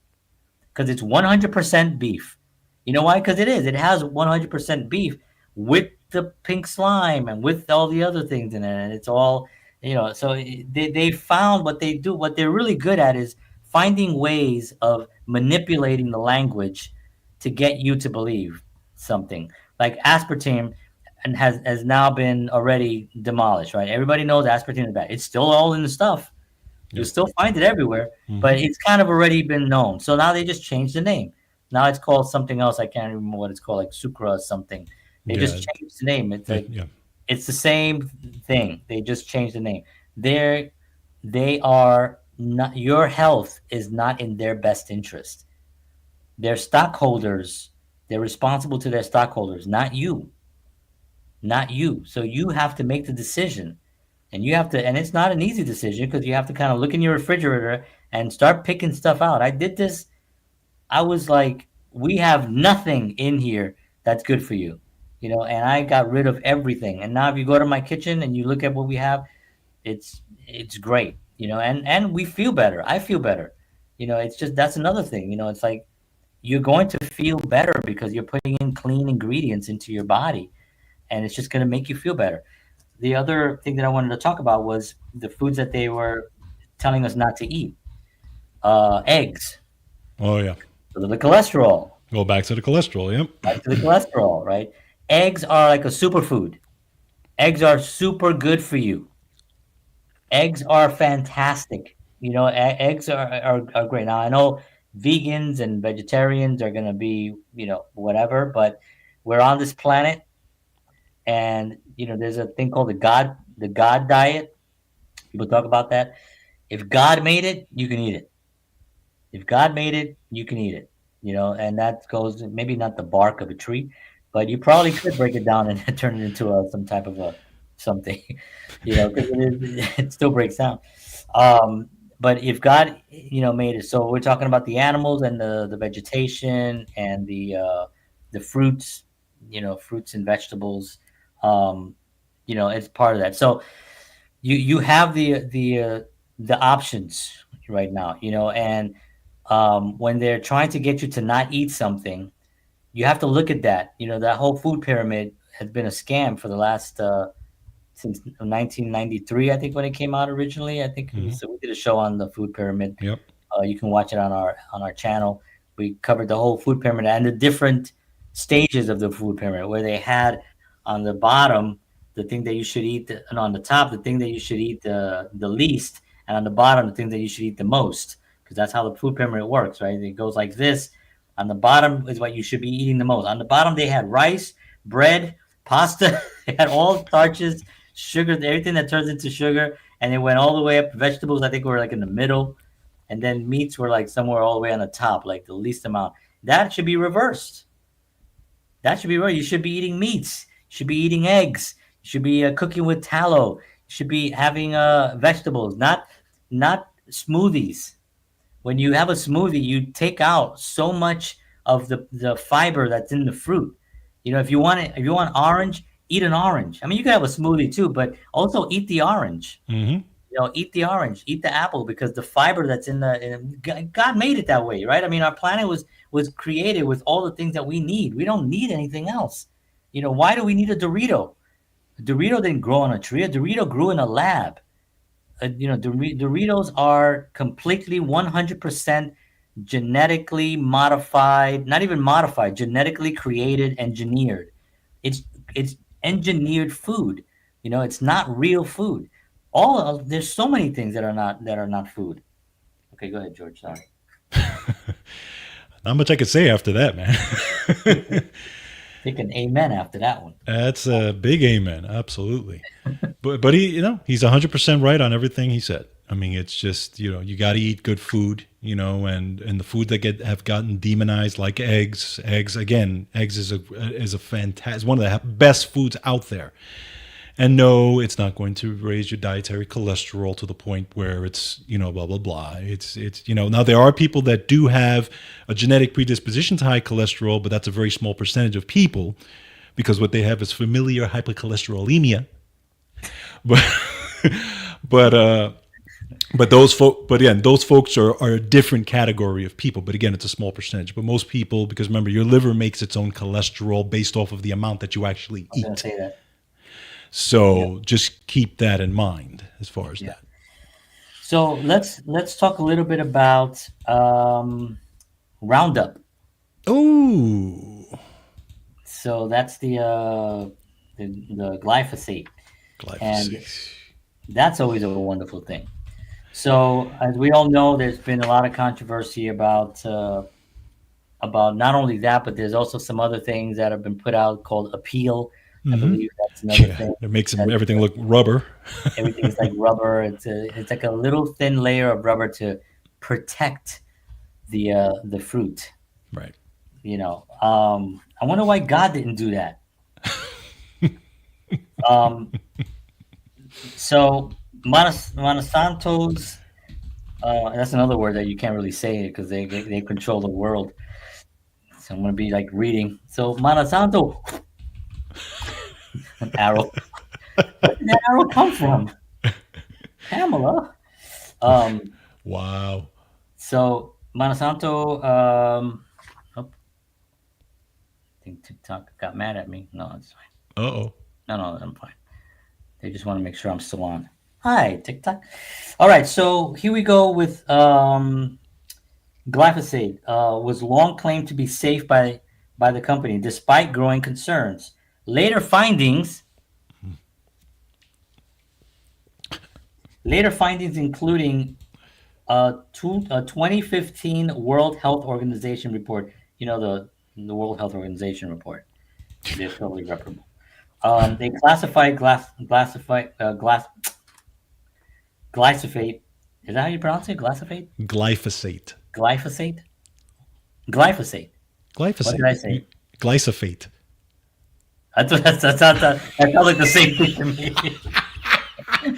because it's 100% beef. You know why? Because it is. It has 100% beef with the pink slime and with all the other things in it. And it's all, so they found what they do. What they're really good at is finding ways of manipulating the language to get you to believe something. Like aspartame, and has now been already demolished, right? Everybody knows aspartame is bad. It's still all in the stuff. You'll still find it everywhere, but it's kind of already been known. So now they just changed the name. Now it's called something else. I can't remember what it's called, like sucra or something. They Yeah. just changed the name. It's like Yeah. it's the same thing. They just changed the name. They are not, your health is not in their best interest. Their stockholders, they're responsible to their stockholders, not you. Not you. So you have to make the decision. And you have to, and it's not an easy decision, because you have to kind of look in your refrigerator and start picking stuff out. I did this. I was like, we have nothing in here that's good for you, and I got rid of everything. And now if you go to my kitchen and you look at what we have, it's great, and we feel better. I feel better. It's just, that's another thing. It's like you're going to feel better because you're putting in clean ingredients into your body, and it's just going to make you feel better. The other thing that I wanted to talk about was the foods that they were telling us not to eat. Eggs, Oh yeah. so the cholesterol. Go back to the cholesterol. Yep. Back to the cholesterol, right? Eggs are like a superfood. Eggs are super good for you. Eggs are fantastic. Eggs are great. Now I know vegans and vegetarians are gonna be, whatever, but we're on this planet, and there's a thing called the God diet. People talk about that. If God made it, you can eat it. If God made it, you can eat it. And that goes, maybe not the bark of a tree, but you probably could break it down and turn it into some type of a something, because it still breaks down. But if God, made it, so we're talking about the animals and the vegetation and the fruits, fruits and vegetables, um, it's part of that. So you have the options right now, and when they're trying to get you to not eat something, you have to look at that. That whole food pyramid has been a scam for the last since 1993, I think, when it came out originally. I think Hmm. we did a show on the food pyramid. Yep. You can watch it on our channel. We covered the whole food pyramid and the different stages of the food pyramid, where they had on the bottom the thing that you should eat, and on the top the thing that you should eat the least, and on the bottom the thing that you should eat the most, because that's how the food pyramid works, right? It goes like this. On the bottom is what you should be eating the most. On the bottom they had rice, bread, pasta. They had all starches, sugar, everything that turns into sugar, and it went all the way up. Vegetables, I think, were like in the middle, and then meats were like somewhere all the way on the top, like the least amount. That should be reversed. That should be right. You should be eating meats. You should be eating eggs. You should be cooking with tallow. You should be having vegetables, not smoothies. When you have a smoothie, you take out so much of the fiber that's in the fruit. If you want orange, eat an orange. I mean, you can have a smoothie too, but also eat the orange. Hmm. Eat the orange, eat the apple, because the fiber that's God made it that way, right? I mean, our planet was created with all the things that we need. We don't need anything else. Why do we need a Dorito? A Dorito didn't grow on a tree. A Dorito grew in a lab. Doritos are completely 100% genetically modified, not even modified, genetically created, engineered. It's it's engineered food. It's not real food. There's so many things that are not food. Okay, go ahead, George. Sorry. Not much I could say after that, man. Take an amen after that one. That's a big amen. Absolutely. But he's 100% right on everything he said. I mean, it's just, you got to eat good food, and the food that have gotten demonized, like eggs. Eggs, again, eggs is a fantastic, one of the best foods out there. And no, it's not going to raise your dietary cholesterol to the point where it's, blah, blah, blah. It's now there are people that do have a genetic predisposition to high cholesterol, but that's a very small percentage of people, because what they have is familiar hypercholesterolemia. But, but those folks are a different category of people. But again, it's a small percentage. But most people, because remember, your liver makes its own cholesterol based off of the amount that you actually I was gonna eat. say that. So just keep that in mind as far as Yeah. that. So let's talk a little bit about Roundup. Oh, So that's the glyphosate, and glyphosate. that's always a wonderful thing. So as we all know, there's been a lot of controversy about not only that, but there's also some other things that have been put out called appeal. I Hmm. believe that's another Yeah, thing. it makes That everything look rubber. everything is like rubber. It's like a little thin layer of rubber to protect the fruit. Right. I wonder why God didn't do that. Um, so Monsanto's, that's another word that you can't really say because they control the world. So I'm gonna be like reading. So Monsanto, an arrow. Where did that arrow come from? Pamela. Um, Wow. so Monsanto. Oh, I think TikTok got mad at me. No, it's fine. Uh-oh. No, I'm fine. They just want to make sure I'm still on. Hi, TikTok. All right, so here we go with glyphosate. Was long claimed to be safe by the company, despite growing concerns. Later findings, including a 2015 World Health Organization report. The World Health Organization report. They're totally reputable. They classified glyphosate. Is that how you pronounce it? Glyphosate? Glyphosate. Glyphosate? Glyphosate. What did Glyphosate. I say? Glyphosate. That sounds like the same thing to me. I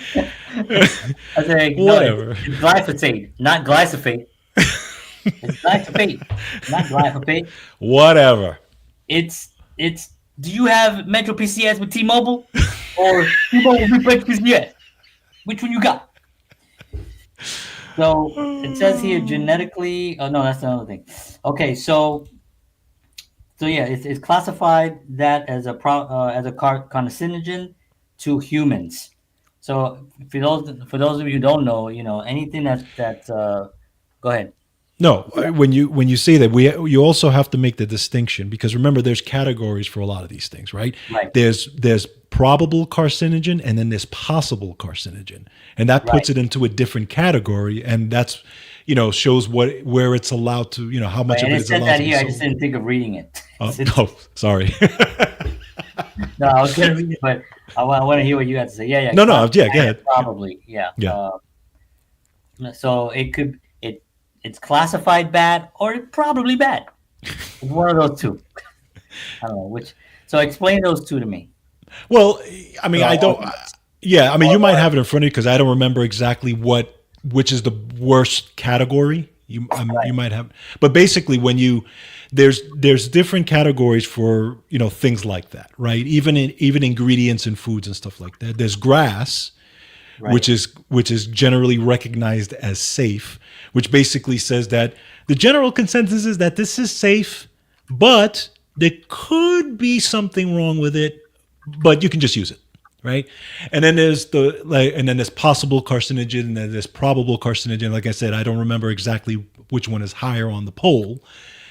said, no, Whatever. it's glyphosate, not glyphosate. It's glyphosate, not glyphosate. Whatever. It's. Do you have Metro PCS with T-Mobile or T-Mobile with Metro PCS? Which one you got? So it says here genetically. Oh no, that's another thing. Okay, so yeah, it's classified that as as a carcinogen to humans. So for those of you who don't know, anything that go ahead. No, when you say that, you also have to make the distinction, because remember, there's categories for a lot of these things, right? Right, There's probable carcinogen, and then there's possible carcinogen, and that right, puts it into a different category, and that's shows where it's allowed to, how right. much And of it it is said allowed that to be here. I just sold. didn't think of reading it. Oh, no, sorry. No, I was gonna read it, but I want to hear what you had to say. Yeah, yeah, No, no, yeah, go classified as ahead. probably. Yeah. Yeah. So it's classified bad or it's probably bad. It's one of those two. I don't know which. So explain those two to me. Well, I For mean, I our don't. audience. Yeah, I mean, you might Or have it in front of you, because I don't remember exactly which is the worst category. You right, might have, but basically, when you there's different categories for things like that, right? Even ingredients in foods and stuff like that. There's grass, right. which is generally recognized as safe, which basically says that the general consensus is that this is safe, but there could be something wrong with it, but you can just use it, right? And then and then there's possible carcinogen, and then there's probable carcinogen. Like I said, I don't remember exactly which one is higher on the poll,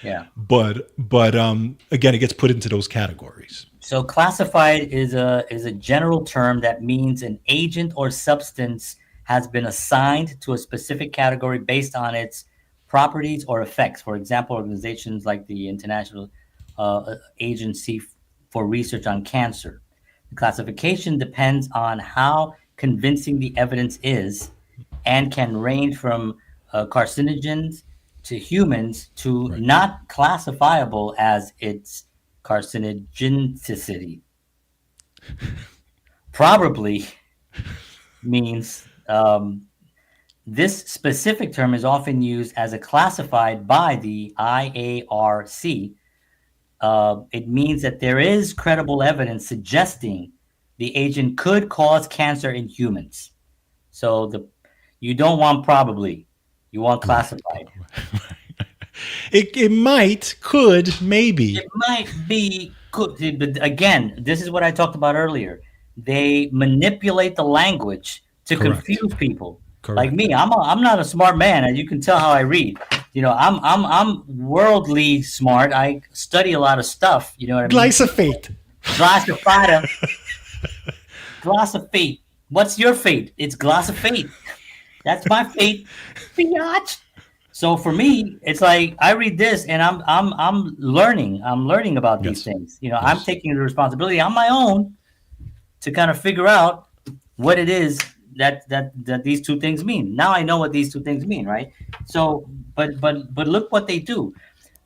Yeah. but again, it gets put into those categories. So classified is a general term that means an agent or substance has been assigned to a specific category based on its properties or effects. For example, organizations like the International Agency for Research on Cancer. The classification depends on how convincing the evidence is and can range from carcinogens to humans to Right. not classifiable as its carcinogenicity. Probably means this specific term is often used as a classified by the IARC. It means that there is credible evidence suggesting the agent could cause cancer in humans. So you don't want probably, you want Right. classified. It might, could, It maybe. might be good, but again, this is what I talked about earlier. They manipulate the language to Correct. confuse people. Like Correct. me, I'm not a smart man, and you can tell how I read. I'm worldly smart. I study a lot of stuff. You know what I mean? Glyphosate. Glossifada, gloss of fate. What's your fate? It's gloss of fate. That's my fate. Biatch. So for me, it's like I read this and I'm learning. I'm learning about these Yes. things. I'm Yes. taking the responsibility on my own to kind of figure out what it is that these two things mean. Now I know what these two things mean, right? So, but look what they do.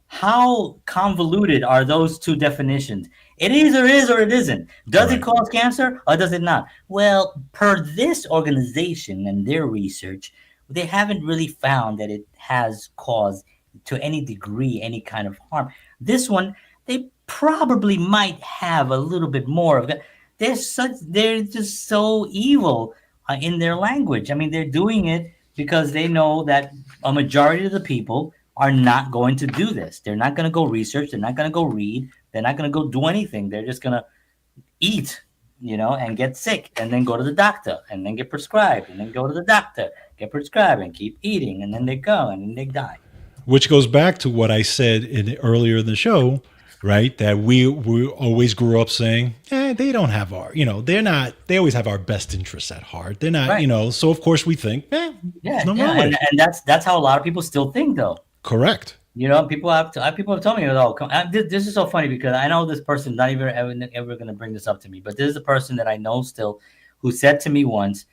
How convoluted are those two definitions? It either is or it isn't. Does it Right. cause cancer or does it not? Well, per this organization and their research, they haven't really found that it has caused to any degree any kind of harm. This one, they probably might have a little bit more of that. They're just so evil in their language. I mean, they're doing it because they know that a majority of the people are not going to do this. They're not going to go research. They're not going to go read. They're not going to go do anything. They're just going to eat, and get sick and then go to the doctor and then get prescribed and then go to the doctor, get prescribed and keep eating. And then they go and then they die. Which goes back to what I said earlier in the show, right? That we always grew up saying, they don't have they're not, they always have our best interests at heart. They're not, Right. So of course we think, there's Yeah. nothing Yeah. wrong with it. And that's how a lot of people still think though. Correct. People have told me, oh, this is so funny because I know this person not even ever going to bring this up to me, but this is a person that I know still who said to me once,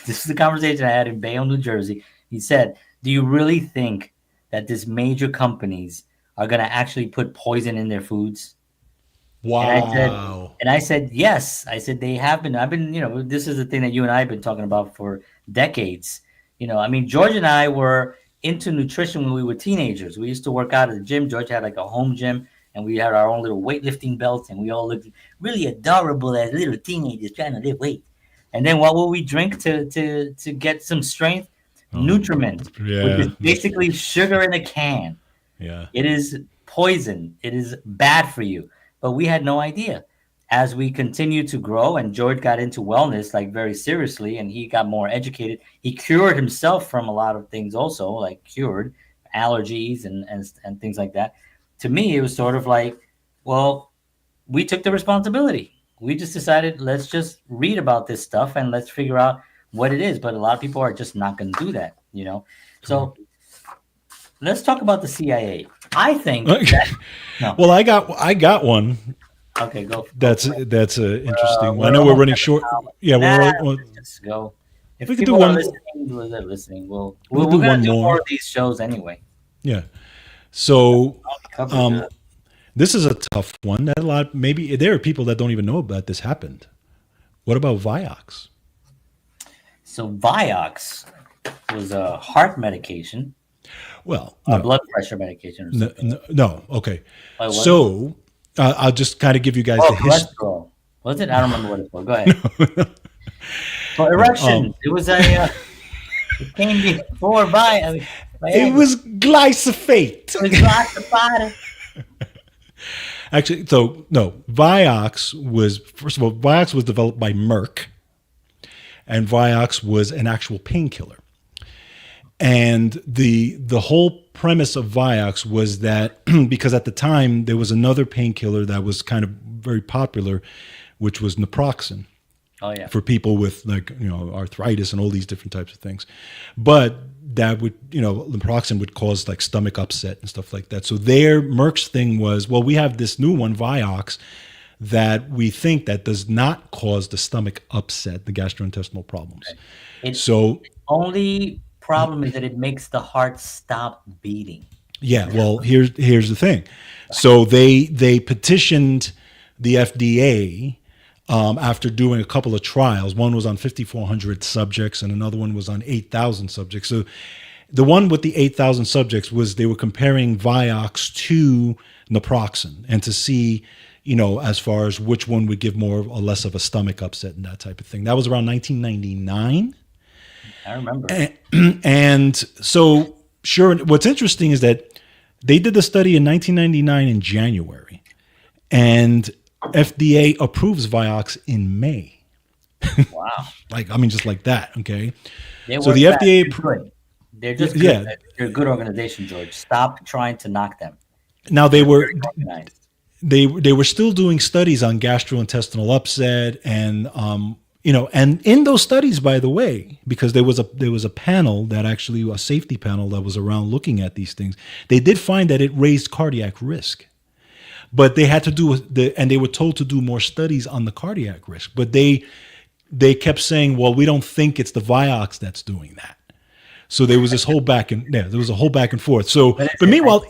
this is a conversation I had in Bayonne, New Jersey. He said, do you really think that these major companies are going to actually put poison in their foods? And I said, Wow. yes. I said they have been. I've been, this is the thing that you and I have been talking about for decades. I mean, George and I were into nutrition when we were teenagers. We used to work out at the gym. George had like a home gym, and we had our own little weightlifting belts, and we all looked really adorable as little teenagers trying to lift weight. And then what will we drink to get some strength? Nutriment, which is Yeah. basically sugar in a can. Yeah. It is poison. It is bad for you. But we had no idea. As we continued to grow and George got into wellness like very seriously and he got more educated, he cured himself from a lot of things also, like cured allergies and things like that. To me, it was sort of like, well, we took the responsibility. We just decided let's just read about this stuff and let's figure out what it is. But a lot of people are just not going to do that, you know. Correct. So let's talk about the CIA. I think that no. Well, I got one. Okay, go That's for it. that's a interesting one. I We're know we're almost running at the short. top. Yeah, Nah, well, let's just go. If we could do people are one. listening, they're listening. We'll We're do gonna one do more more. of these shows anyway. Yeah. So Oh, we covered um, good. this is a tough one. That a lot. Maybe there are people that don't even know about this happened. What about Vioxx? So Vioxx was a heart medication, Well, a no, blood pressure medication or no, something. no, no. Okay. Oh, what? So I'll just kind of give you guys Oh, the history. cholesterol. Was it? I don't remember what it's for. Go ahead. For No, erection, it was a. It came before it Viagra. was glyphosate. It was classified. Actually, so no, Vioxx was first of all, Vioxx was developed by Merck, and Vioxx was an actual painkiller. And the whole premise of Vioxx was that because at the time there was another painkiller that was kind of very popular, which was naproxen Oh yeah. for people with arthritis and all these different types of things, but that would naproxen would cause like stomach upset and stuff like that. So their Merck's thing was, well, we have this new one Vioxx that we think that does not cause the stomach upset, the gastrointestinal problems. It So only problem is that it makes the heart stop beating. yeah, well, here's the thing. So they petitioned the FDA after doing a couple of trials. One was on 5,400 subjects, and another one was on 8,000 subjects. So the one with the 8,000 subjects was they were comparing Vioxx to naproxen, and to see, as far as which one would give more or less of a stomach upset and that type of thing. That was around 1999. I remember. And so, sure, what's interesting is that they did the study in 1999 in January, and FDA approves Vioxx in May. Wow. Like, I mean, just like that. Okay. They So work the fast. FDA, They're good. They're just yeah. good. They're a good organization, George. Stop trying to knock them. Now They're very organized. they were still doing studies on gastrointestinal upset, and and in those studies, by the way, because there was a panel that actually, a safety panel that was around looking at these things, they did find that it raised cardiac risk. But they had to and they were told to do more studies on the cardiac risk. But they kept saying, well, we don't think it's the Vioxx that's doing that. So there was this whole there was a whole back and forth. So, but meanwhile,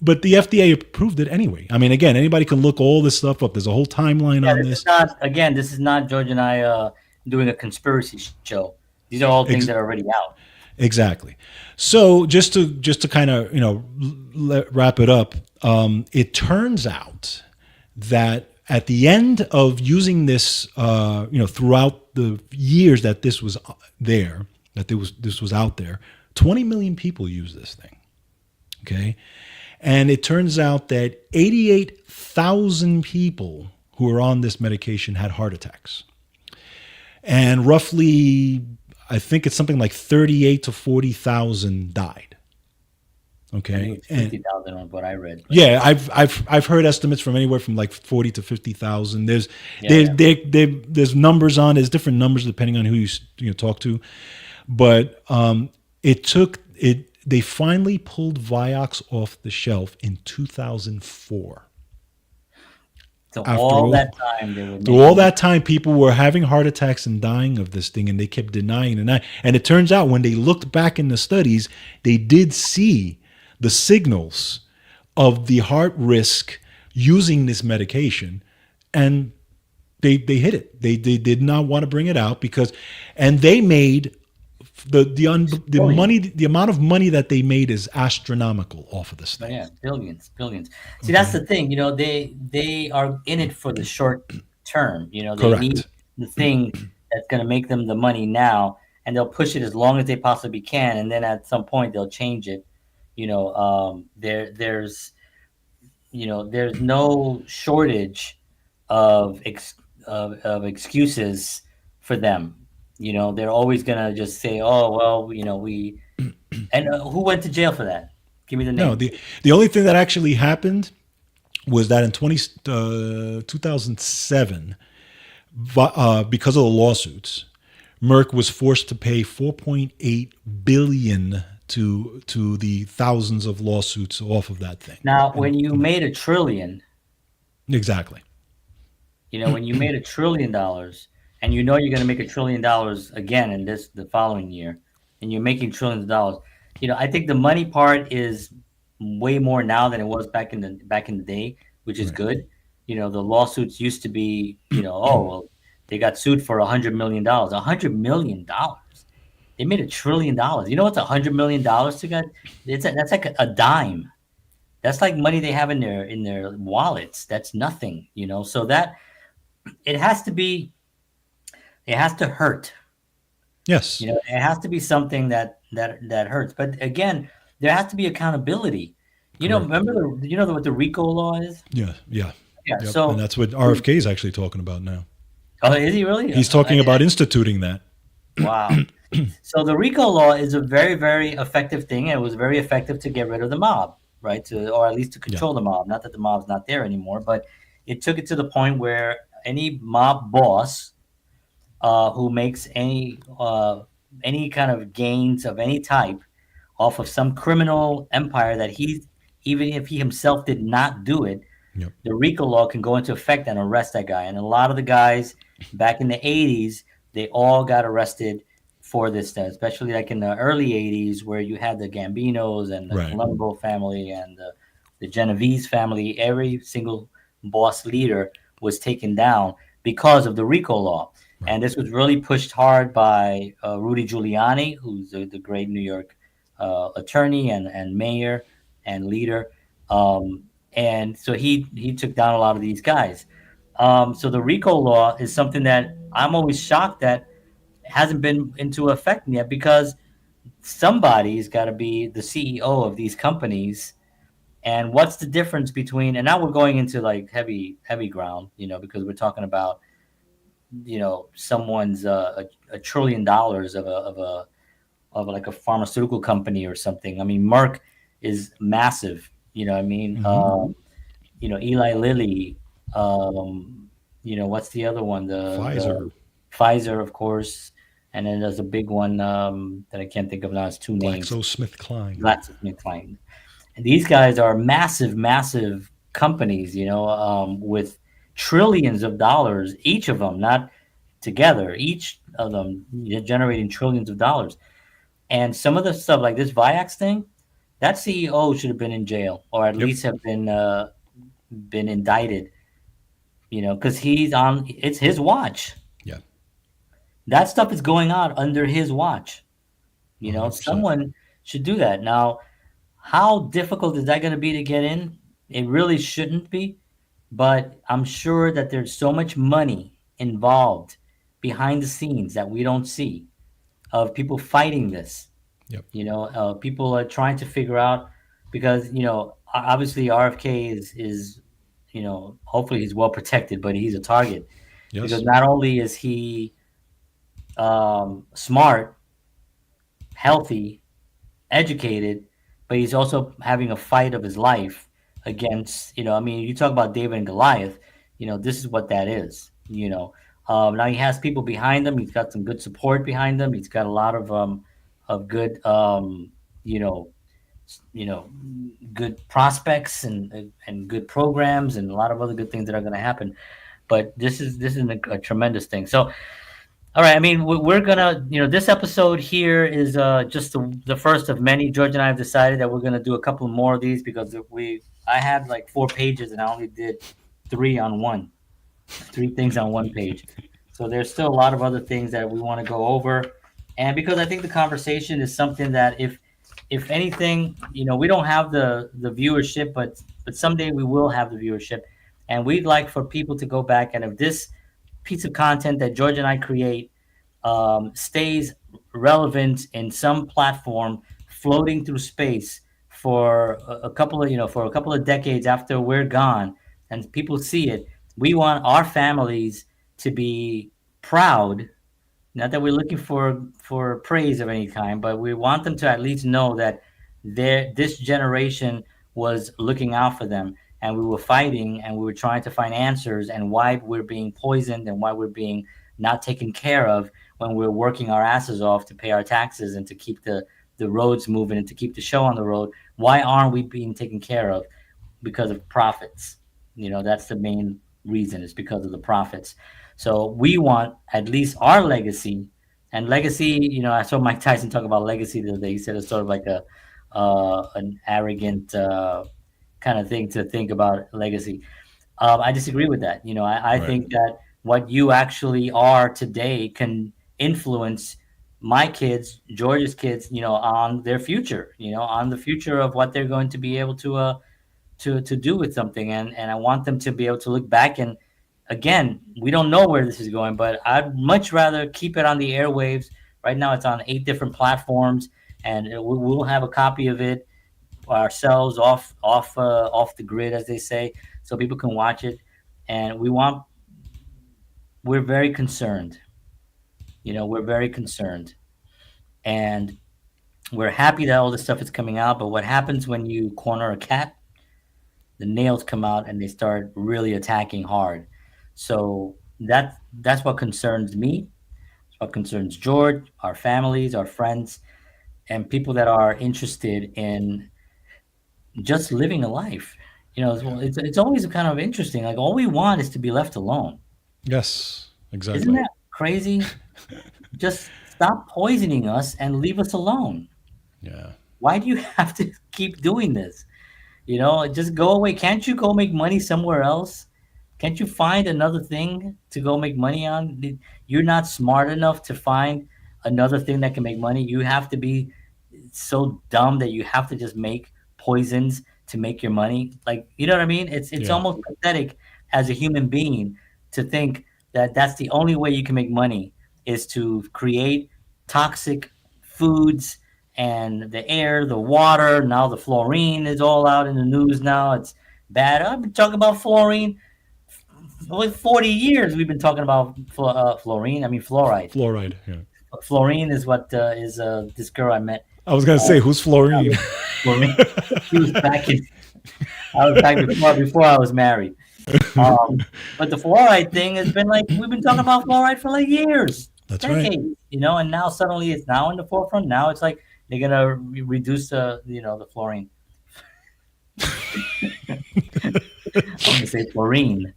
but the FDA approved it anyway. I mean, again, anybody can look all this stuff up. There's a whole timeline Yeah, on this this. is not, again, this is not George and I doing a conspiracy show. These are all things that are already out. Exactly. So just to kind of wrap it up, it turns out that at the end of using this, throughout the years that this was there, this was out there, 20 million people use this thing. Okay, and it turns out that 88,000 people who are on this medication had heart attacks, and roughly, I think it's something like 38 to 40,000 died. Okay, It's 50,000 on what I read. yeah, I've heard estimates from anywhere from like 40 to 50,000. There's there's numbers on. There's different numbers depending on who you talk to, but it took it. They finally pulled Vioxx off the shelf in 2004. So After all that time, they were through all that time, people were having heart attacks and dying of this thing, and they kept denying it. And it turns out when they looked back in the studies, they did see the signals of the heart risk using this medication, and they hid it. They did not want to bring it out and they made the money, the amount of money that they made is astronomical off of this Oh, thing. yeah, billions. See, that's the thing. They are in it for the short term. They need Correct. the thing that's going to make them the money now, and they'll push it as long as they possibly can, and then at some point they'll change it. There's no shortage of of excuses for them. They're always gonna just say, "Oh well, we." And who went to jail for that? Give me the No, names. the only thing that actually happened was that in 2007, because of the lawsuits, Merck was forced to pay 4.8 billion to the thousands of lawsuits off of that thing. Now, And when you made a trillion, exactly. when you made $1 trillion, and you're going to make $1 trillion again in the following year, and you're making trillions of dollars, I think the money part is way more now than it was back in the day, which is Right. good. The lawsuits used to be, oh well, they got sued for $100 million. $100 million. They made $1 trillion. You know what's $100 million to get? That's like a dime. That's like money they have in their wallets. That's nothing. So that it has to be it has to hurt. Yes. It has to be something that hurts. But again, there has to be accountability. Correct. Remember what the RICO law is? Yeah. Yeah. Yeah. Yep. And So, that's what RFK is actually talking about now. oh, is he really? He's talking about instituting that. Wow. So the RICO law is a very, very effective thing. And it was very effective to get rid of the mob, right? Or at least to Yeah. control the mob. Not that the mob's not there anymore, but it took it to the point where any mob boss who makes any kind of gains of any type off of some criminal empire that even if he himself did not do it, Yep. the RICO law can go into effect and arrest that guy. And a lot of the guys back in the 80s, they all got arrested for this stuff, especially like in the early 80s where you had the Gambinos and the Right. Colombo family and the Genovese family. Every single boss leader was taken down because of the RICO law. Right. And this was really pushed hard by Rudy Giuliani, who's the great New York attorney and mayor and leader. And so he took down a lot of these guys. So the RICO law is something that I'm always shocked that hasn't been into effect yet, because somebody's got to be the CEO of these companies. And what's the difference between, and now we're going into like heavy ground, because we're talking about, someone's $1 trillion of like a pharmaceutical company or something. I mean, Merck is massive. I mean, Eli Lilly. What's the other one? Pfizer. Pfizer, of course, and then there's a big one that I can't think of now. It's two names. GlaxoSmithKline. GlaxoSmithKline. And these guys are massive, massive companies. With trillions of dollars each of them, not together, each of them generating trillions of dollars. And some of the stuff like this Viax thing, that CEO should have been in jail, or at least have been indicted. Because it's his watch. Yeah. That stuff is going on under his watch. 100%. Someone should do that. Now, how difficult is that going to be to get in? It really shouldn't be, but I'm sure that there's so much money involved behind the scenes that we don't see, of people fighting this. Yep. People are trying to figure out, because obviously RFK is hopefully he's well protected, but he's a target. Yes. Because not only is he smart, healthy, educated, but he's also having a fight of his life against, you talk about David and Goliath, this is what that is. Now he has people behind him. He's got some good support behind him. He's got a lot of good, good prospects and good programs and a lot of other good things that are going to happen. But this is a tremendous thing. So, all right. I mean, we're gonna, this episode here is just the first of many. George and I have decided that we're gonna do a couple more of these, because I had like 4 pages and I only did 3 things on one page. So there's still a lot of other things that we want to go over, and because I think the conversation is something that if anything, we don't have the viewership, but someday we will have the viewership, and we'd like for people to go back, and if this piece of content that George and I create stays relevant in some platform floating through space for a couple of for a couple of decades after we're gone and people see it. We want our families to be proud, not that we're looking for praise of any kind, but we want them to at least know that this generation was looking out for them, and we were fighting, and we were trying to find answers, and why we're being poisoned, and why we're being not taken care of when we're working our asses off to pay our taxes and to keep the roads moving and to keep the show on the road. Why aren't we being taken care of? Because of profits. That's the main reason, is because of the profits. So we want at least our legacy, and legacy. I saw Mike Tyson talk about legacy the other day. He said it's sort of like an arrogant kind of thing to think about legacy. I disagree with that. I Right. think that what you actually are today can influence my kids, George's kids, on their future, on the future of what they're going to be able to do with something, and I want them to be able to look back. And again, we don't know where this is going, but I'd much rather keep it on the airwaves. Right now it's on 8 different platforms, and we'll have a copy of it ourselves off the grid, as they say, so people can watch it. And we're very concerned. We're very concerned, and we're happy that all this stuff is coming out. But what happens when you corner a cat? The nails come out and they start really attacking hard. So that's what concerns me. It's what concerns George, our families, our friends, and people that are interested in just living a life. Yeah. It's always kind of interesting. Like, all we want is to be left alone. Yes. Isn't Exactly. that crazy? Just stop poisoning us and leave us alone. Yeah. Why do you have to keep doing this? Just go away. Can't you go make money somewhere else? Can't you find another thing to go make money on? You're not smart enough to find another thing that can make money. You have to be so dumb that you have to just make poisons to make your money. Like, you know what I mean? It's Yeah. almost pathetic as a human being to think that that's the only way you can make money, is to create toxic foods and the air, the water. Now the fluorine is all out in the news. Now it's bad. I've been talking about fluorine for like 40 years. We've been talking about fluorine. I mean fluoride. Fluoride. Yeah. Fluorine is what is this girl I met. I was gonna Uh, say, who's Florine? Fluorine. She was back in. I was back before I was married. But the fluoride thing has been like, we've been talking about fluoride for like years, That's right. decades, and now suddenly it's now in the forefront. Now it's like they're gonna reduce the fluorine. I'm gonna say fluorine.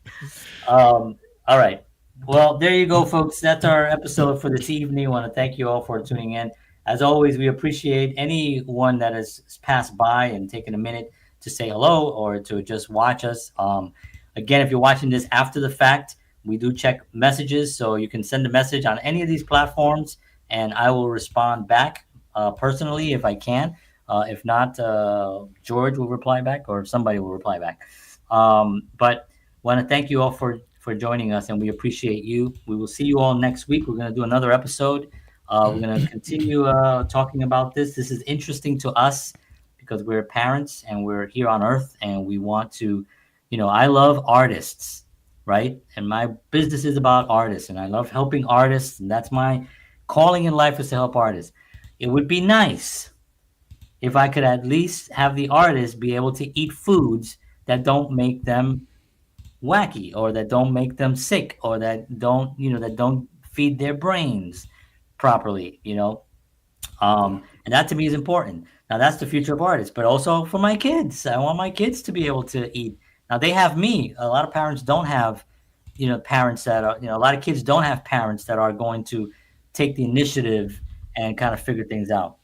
All right. Well, there you go, folks. That's our episode for this evening. I want to thank you all for tuning in. As always, we appreciate anyone that has passed by and taken a minute to say hello or to just watch us. Again, if you're watching this after the fact, we do check messages, so you can send a message on any of these platforms, and I will respond back personally if I can. If not, George will reply back, or somebody will reply back. But want to thank you all for joining us, and we appreciate you. We will see you all next week. We're going to do another episode. We're going to continue talking about this. This is interesting to us because we're parents and we're here on Earth, and we want to, I love artists, right? And my business is about artists, and I love helping artists, and that's my calling in life, is to help artists. It would be nice if I could at least have the artists be able to eat foods that don't make them wacky, or that don't make them sick, or that don't feed their brains properly. Yeah. And that to me is important. Now that's the future of artists, but also for my kids. I want my kids to be able to eat. Now they have me. A lot of parents don't have, parents that are, a lot of kids don't have parents that are going to take the initiative and kind of figure things out.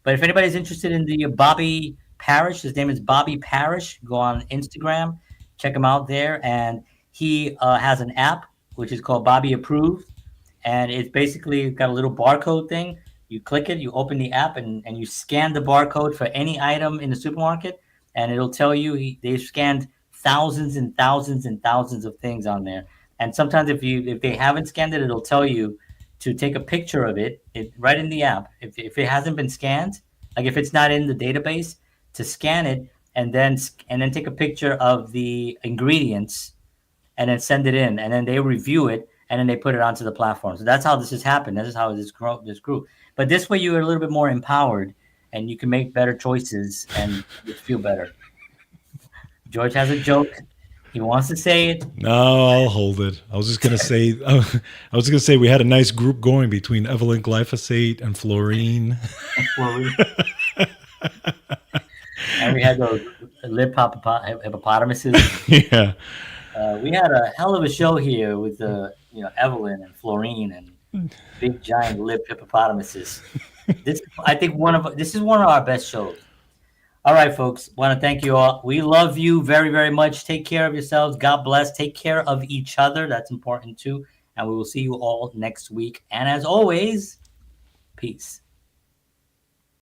But if anybody's interested in the Bobby Parrish, his name is Bobby Parrish. Go on Instagram, check him out there, and he has an app which is called Bobby Approved, and it's basically got a little barcode thing. You click it, you open the app, and you scan the barcode for any item in the supermarket, and it'll tell you they've scanned thousands and thousands and thousands of things on there. And sometimes if they haven't scanned it, it'll tell you to take a picture of it right in the app. If it hasn't been scanned, like if it's not in the database, to scan it and then take a picture of the ingredients and then send it in, and then they review it and then they put it onto the platform. So that's how this has happened. This is how this grew. But this way, you are a little bit more empowered and you can make better choices and you feel better. George has a joke. He wants to say it. No, I'll hold it. I was just gonna say, I was gonna say we had a nice group going between Evelyn glyphosate and fluorine. And we had those lip hippopotamuses. Yeah. We had a hell of a show here with Evelyn and Florine and big giant lip hippopotamuses. This is one of our best shows. All right, folks. Want to thank you all. We love you very, very much. Take care of yourselves. God bless. Take care of each other. That's important too. And we will see you all next week. And as always, peace.